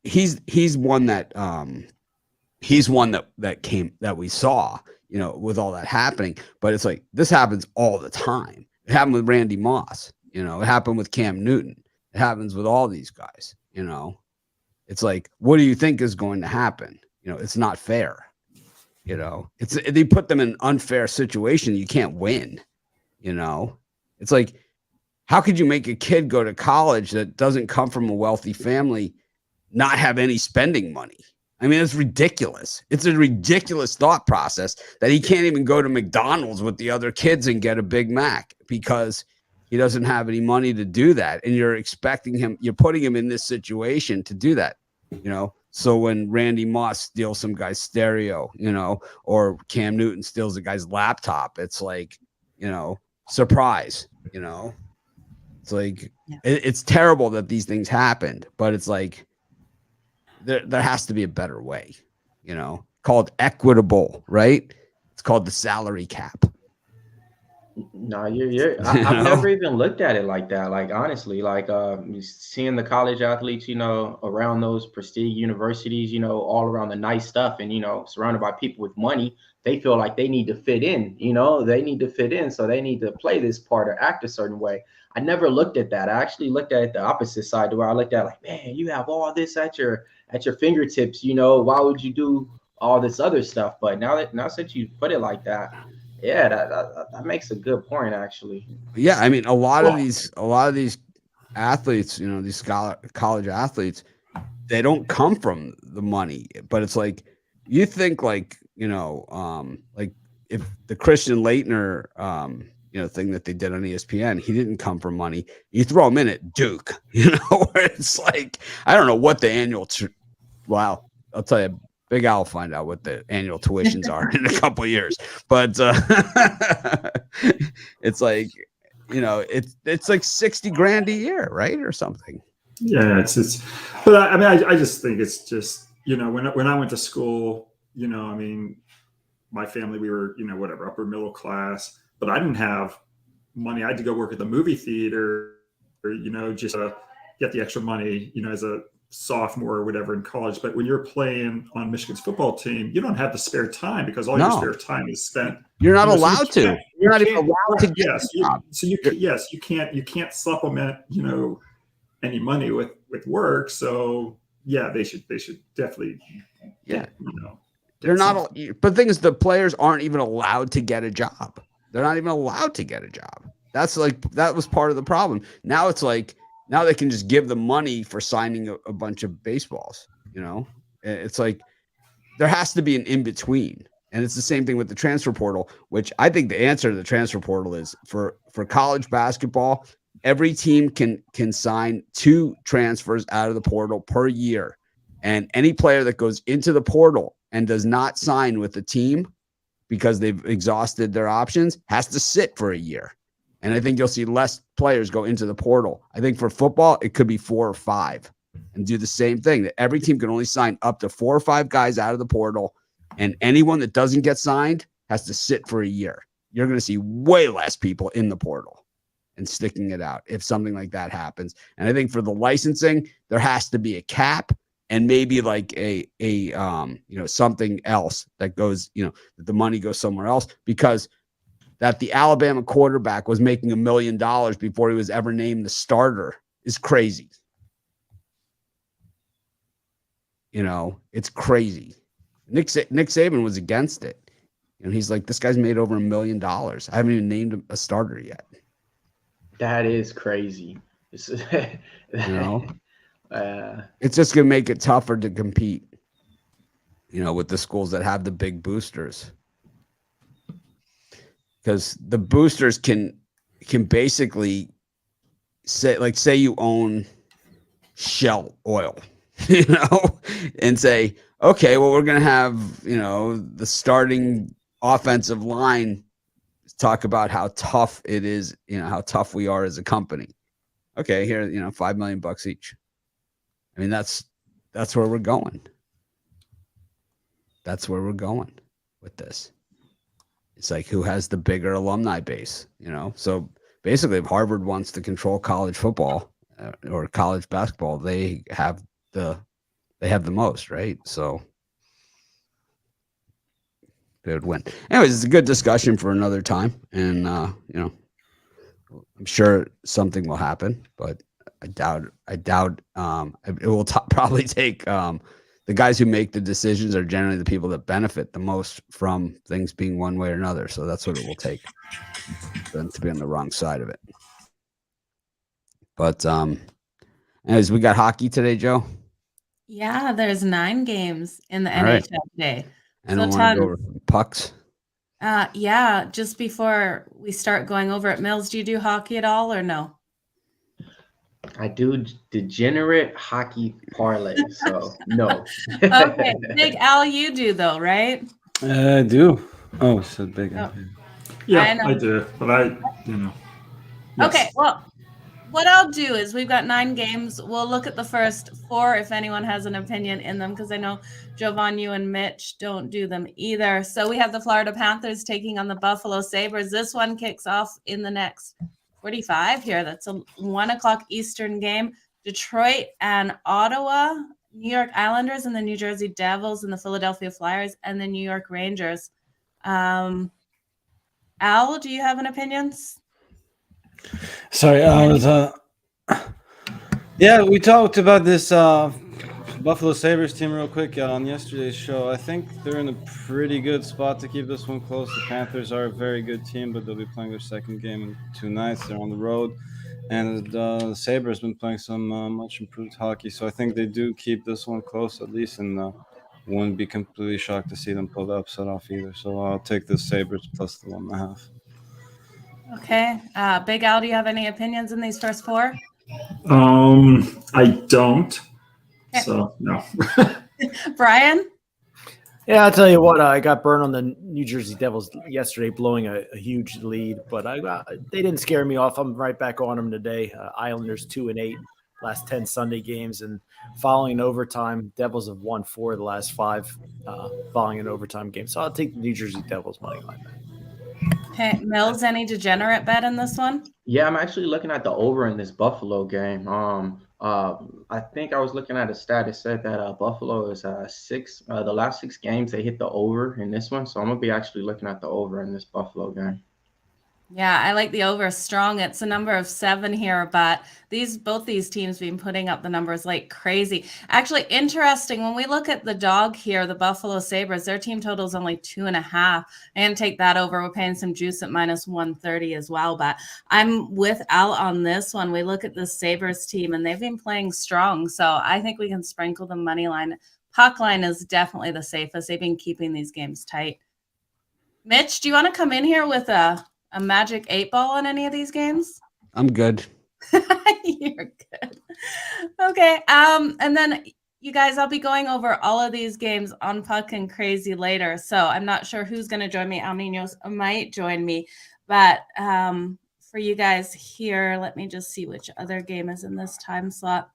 he's one that that we saw, with all that happening. But it's like this happens all the time. It happened with Randy Moss. It happened with Cam Newton. It happens with all these guys. It's like, what do you think is going to happen? It's not fair. They put them in an unfair situation. You can't win. It's like, how could you make a kid go to college that doesn't come from a wealthy family, not have any spending money? I mean, it's ridiculous. It's a ridiculous thought process that he can't even go to McDonald's with the other kids and get a Big Mac because he doesn't have any money to do that. And you're putting him in this situation to do that, So when Randy Moss steals some guy's stereo, or Cam Newton steals a guy's laptop, it's like, surprise, It's like, it's terrible that these things happened, but it's like, there has to be a better way, called equitable, right? It's called the salary cap. No, I've never even looked at it like that. Like, honestly, seeing the college athletes, around those prestige universities, all around the nice stuff and, surrounded by people with money, they feel like they need to fit in, they need to fit in. So they need to play this part or act a certain way. I never looked at that. I actually looked at it the opposite side, where I looked at like, man, you have all this at your fingertips, why would you do all this other stuff? But now since you put it like that, Yeah, that makes a good point, actually. Yeah, I mean, a lot of Well- these athletes, these college athletes, they don't come from the money, but it's like you think like like if the Christian Leitner thing that they did on ESPN, he didn't come from money. You throw him in at Duke, where it's like I don't know what the annual. Wow, I'll tell you. Big Al will find out what the annual tuitions are in a couple of years, but it's like it's like 60 grand a year, right, or something. Yeah, but I mean, I just think it's just, when I went to school, I mean, my family, we were, whatever, upper middle class, but I didn't have money. I had to go work at the movie theater, or, just get the extra money, as a sophomore or whatever in college. But when you're playing on Michigan's football team, you don't have the spare time because all your spare time is spent. You're not so allowed to. You're not even allowed to get Yes, you can't supplement, any money with work. So yeah, they should definitely they're not. But the thing is, the players aren't even allowed to get a job. They're not even allowed to get a job. That was part of the problem. Now it's like now they can just give them money for signing a bunch of baseballs. It's like there has to be an in between. And it's the same thing with the transfer portal, which I think the answer to the transfer portal is for college basketball. Every team can sign 2 transfers out of the portal per year. And any player that goes into the portal and does not sign with the team because they've exhausted their options has to sit for a year. And I think you'll see less players go into the portal. I think for football, it could be 4 or 5 and do the same thing. That every team can only sign up to 4 or 5 guys out of the portal. And anyone that doesn't get signed has to sit for a year. You're going to see way less people in the portal and sticking it out if something like that happens. And I think for the licensing, there has to be a cap and maybe like a something else that goes, that the money goes somewhere else, because that the Alabama quarterback was making $1 million before he was ever named the starter is crazy. It's crazy. Nick Saban was against it. He's like, this guy's made over $1 million. I haven't even named him a starter yet. That is crazy. It's just going to make it tougher to compete, with the schools that have the big boosters. Because the boosters can basically say you own Shell Oil, and say, okay, well, we're going to have, the starting offensive line talk about how tough it is, how tough we are as a company. Okay, here, $5 million each. I mean, that's where we're going. That's where we're going with this. It's like, who has the bigger alumni base, So basically, if Harvard wants to control college football or college basketball, they have the most, right? So they would win. Anyways, it's a good discussion for another time, and I'm sure something will happen, but I doubt. It will probably take. The guys who make the decisions are generally the people that benefit the most from things being one way or another. So that's what it will take for them to be on the wrong side of it. But anyways, we got hockey today, Joe. Yeah, there's 9 games in the All right. NHL today. And I want to go over pucks. Yeah, just before we start going over at Mills, do you do hockey at all or no? I do degenerate hockey parlay, so no. Okay, Big Al, you do though, right? I do. Oh, so big. Oh. Yeah, know. I do, but yes. Okay, well, what I'll do is we've got 9 games. We'll look at the first 4 if anyone has an opinion in them, because I know Jovan, you and Mitch don't do them either. So we have the Florida Panthers taking on the Buffalo Sabres. This one kicks off in the next 45 here. That's a 1:00 Eastern game. Detroit and Ottawa, New York Islanders and the New Jersey Devils and the Philadelphia Flyers and the New York Rangers. Al, do you have an opinion? Sorry, I was. Yeah, we talked about this Buffalo Sabres team real quick on yesterday's show. I think they're in a pretty good spot to keep this one close. The Panthers are a very good team, but they'll be playing their second game in 2 nights. They're on the road. And the Sabres been playing some much improved hockey. So I think they do keep this one close at least, and wouldn't be completely shocked to see them pull the upset off either. So I'll take the Sabres plus the 1.5. Okay. Big Al, do you have any opinions in these first four? I don't. Okay. So no. Brian? Yeah, I'll tell you what. I got burned on the New Jersey Devils yesterday, blowing a huge lead, but they didn't scare me off. I'm right back on them today. Islanders 2-8, last 10 Sunday games, and following an overtime, Devils have won 4 of the last 5 following an overtime game. So I'll take the New Jersey Devils money line. Okay. Mills, any degenerate bet in this one? Yeah, I'm actually looking at the over in this Buffalo game. I think I was looking at a stat. It said that Buffalo is 6. The last 6 games they hit the over in this one, so I'm gonna be actually looking at the over in this Buffalo game. Yeah, I like the over strong. It's a number of 7 here, but both these teams been putting up the numbers like crazy. Actually, interesting. When we look at the dog here, the Buffalo Sabres, their team total is only 2.5. And take that over. We're paying some juice at -130 as well. But I'm with Al on this one. We look at the Sabres team, and they've been playing strong. So I think we can sprinkle the money line. Puck line is definitely the safest. They've been keeping these games tight. Mitch, do you want to come in here with a magic 8 ball on any of these games? I'm good. You're good. Okay. And then you guys, I'll be going over all of these games on Puck and Crazy later. So I'm not sure who's going to join me. Al Ninos might join me. But for you guys here, let me just see which other game is in this time slot.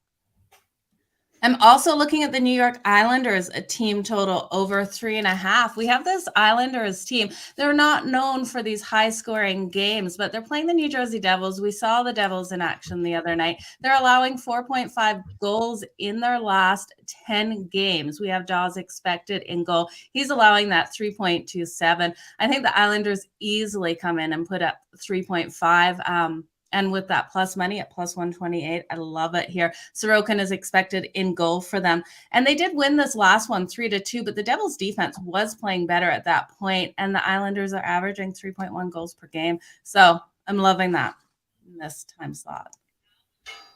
I'm also looking at the New York Islanders, a team total over 3.5. We have this Islanders team. They're not known for these high-scoring games, but they're playing the New Jersey Devils. We saw the Devils in action the other night. They're allowing 4.5 goals in their last 10 games. We have Dawes expected in goal. He's allowing that 3.27. I think the Islanders easily come in and put up 3.5. And with that plus money at +128, I love it here. Sorokin is expected in goal for them. And they did win this last one 3-2, but the Devils defense was playing better at that point, and the Islanders are averaging 3.1 goals per game. So I'm loving that in this time slot.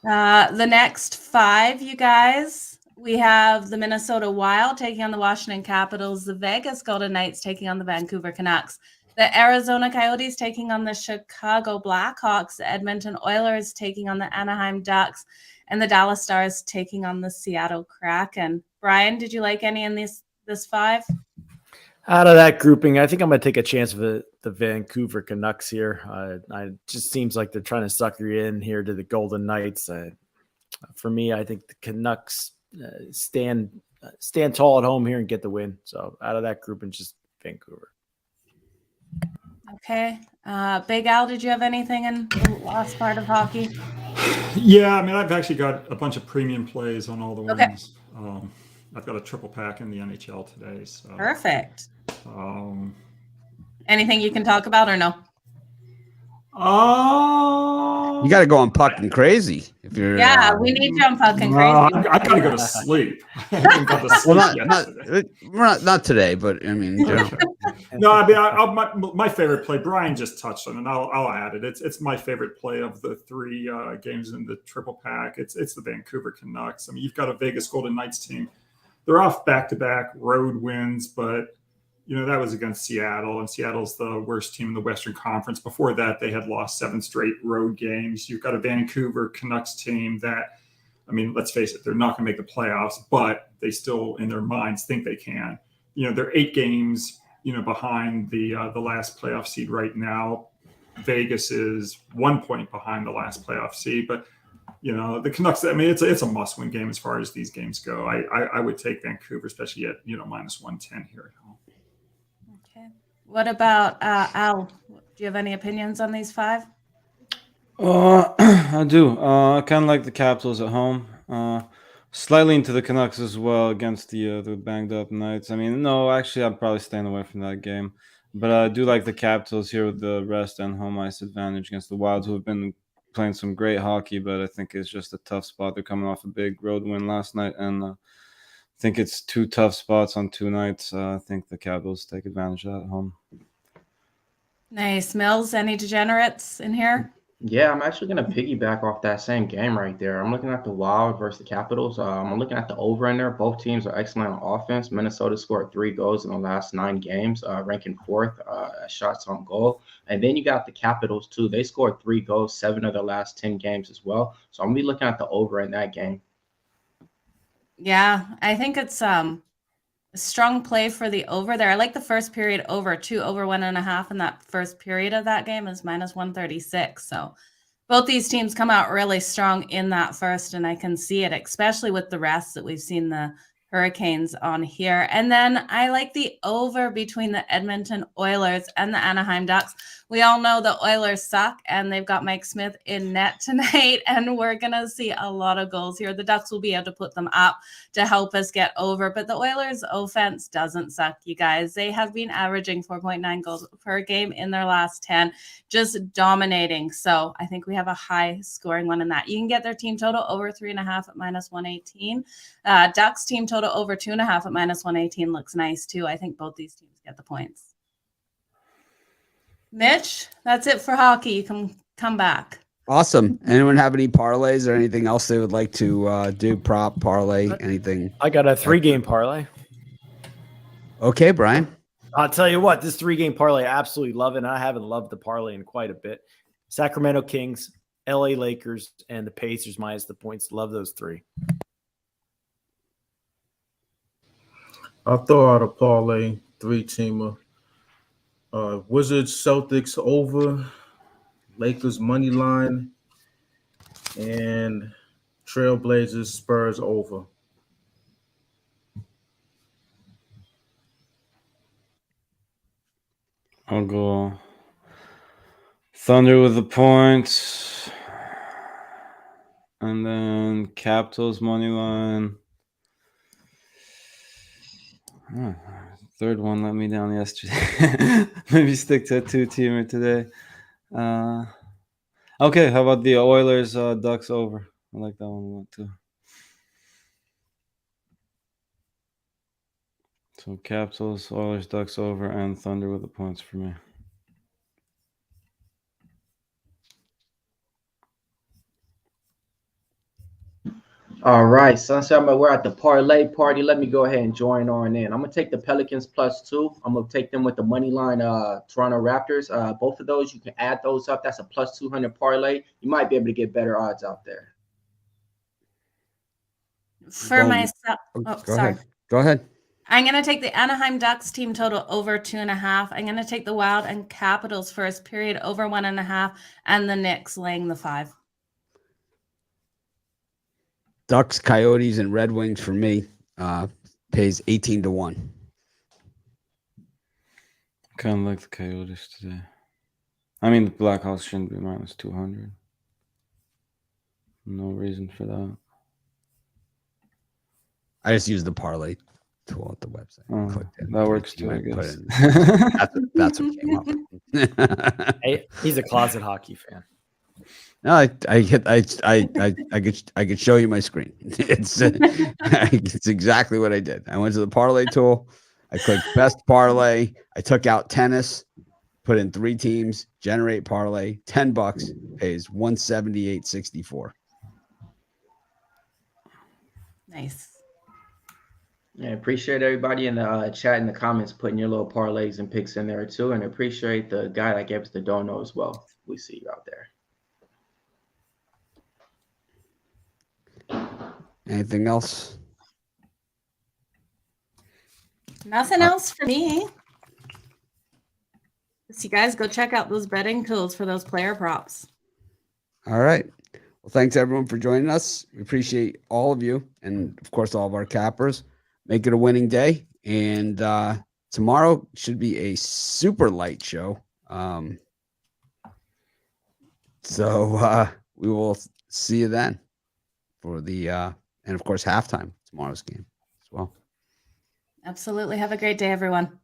The next 5, you guys, we have the Minnesota Wild taking on the Washington Capitals, the Vegas Golden Knights taking on the Vancouver Canucks, the Arizona Coyotes taking on the Chicago Blackhawks, the Edmonton Oilers taking on the Anaheim Ducks, and the Dallas Stars taking on the Seattle Kraken. Brian, did you like any in this 5? Out of that grouping, I think I'm going to take a chance with the Vancouver Canucks here. It just seems like they're trying to sucker you in here to the Golden Knights. For me, I think the Canucks stand tall at home here and get the win. So out of that grouping, just Vancouver. Okay. Big Al, did you have anything in the last part of hockey? Yeah, I mean, I've actually got a bunch of premium plays on all the Okay. wins. I've got a triple pack in the NHL today. So Perfect. Anything you can talk about or no? You got to go on Puck and Crazy if you're. Yeah, we need you on Puck and Crazy. I gotta go to sleep. I haven't got to sleep Well, yesterday. not today, but I mean, No, I mean, my favorite play. Brian just touched on it. And I'll add it. It's my favorite play of the 3 games in the triple pack. It's the Vancouver Canucks. I mean, you've got a Vegas Golden Knights team. They're off back-to-back road wins, but that was against Seattle, and Seattle's the worst team in the Western Conference. Before that, they had lost 7 straight road games. You've got a Vancouver Canucks team that, I mean, let's face it, they're not going to make the playoffs, but they still, in their minds, think they can. They're 8 games, behind the last playoff seed right now. Vegas is 1 point behind the last playoff seed, but the Canucks, I mean, it's a must-win game as far as these games go. I would take Vancouver, especially at -110 here at home. Okay. What about Al? Do you have any opinions on these 5? I do. I kind of like the Capitals at home. Slightly into the Canucks as well against the banged up Knights. I mean, no, actually, I'm probably staying away from that game. But I do like the Capitals here with the rest and home ice advantage against the Wilds, who have been playing some great hockey, but I think it's just a tough spot. They're coming off a big road win last night, and think it's 2 tough spots on 2 nights. I think the Capitals take advantage of that at home. Nice. Mills, any degenerates in here? Yeah, I'm actually going to piggyback off that same game right there. I'm looking at the Wild versus the Capitals. I'm looking at the over in there. Both teams are excellent on offense. Minnesota scored 3 goals in the last 9 games, ranking 4th shots on goal. And then you got the Capitals too. They scored 3 goals, 7 of their last 10 games as well. So I'm going to be looking at the over in that game. Yeah, I think it's a strong play for the over there. I like the first period over, 2 over 1.5, and that first period of that game is -136. So both these teams come out really strong in that first, and I can see it, especially with the rest that we've seen the Hurricanes on here. And then I like the over between the Edmonton Oilers and the Anaheim Ducks. We all know the Oilers suck, and they've got Mike Smith in net tonight, and we're going to see a lot of goals here. The Ducks will be able to put them up to help us get over, but the Oilers' offense doesn't suck, you guys. They have been averaging 4.9 goals per game in their last 10, just dominating. So I think we have a high scoring one in that. You can get their team total over 3.5 at -118. Ducks team total over 2.5 at -118 looks nice too. I think both these teams get the points. Mitch, that's it for hockey. You can come back. Awesome. Anyone have any parlays or anything else they would like to do? Prop, parlay, anything? I got a 3-game parlay. Okay, Brian. I'll tell you what, this 3-game parlay, I absolutely love it. And I haven't loved the parlay in quite a bit. Sacramento Kings, LA Lakers, and the Pacers minus the points. Love those 3. I'll throw out a parlay 3-teamer. Wizards, Celtics over, Lakers money line, and Trailblazers, Spurs over. I'll go Thunder with the points, and then Capitals money line. Oh, third one let me down yesterday. Maybe stick to a 2-teamer today. Okay, how about the Oilers Ducks over? I like that one a lot too. So Capitals, Oilers, Ducks over, and Thunder with the points for me. All right, Sunset, we're at the parlay party. Let me go ahead and join on in. I'm gonna take the Pelicans +2. I'm gonna take them with the money line Toronto Raptors. Both of those, you can add those up. That's a +200 parlay. You might be able to get better odds out there. For myself, Go ahead. Go ahead. I'm going to take the Anaheim Ducks team total over 2.5. I'm going to take the Wild and Capitals first period over 1.5, and the Knicks laying the 5. Ducks, Coyotes, and Red Wings for me pays 18-1. Kind of like the Coyotes today. I mean, the Blackhawks shouldn't be -200. No reason for that. I just used the parlay tool at the website. Oh, that works too, I guess. That's what came up. Hey, he's a closet hockey fan. No, I could show you my screen. It's exactly what I did. I went to the parlay tool. I clicked best parlay. I took out tennis, put in 3 teams, generate parlay, $10 pays 178.64. Nice. Yeah, appreciate everybody in the chat in the comments putting your little parlays and picks in there too, and appreciate the guy that gave us the dono as well. We see you out there. Anything else? Nothing else for me. So you guys go check out those betting tools for those player props. All right. Well, thanks everyone for joining us. We appreciate all of you, and of course all of our cappers. Make it a winning day, and tomorrow should be a super light show. So we will see you then for the and of course halftime tomorrow's game as well. Absolutely. Have a great day, everyone.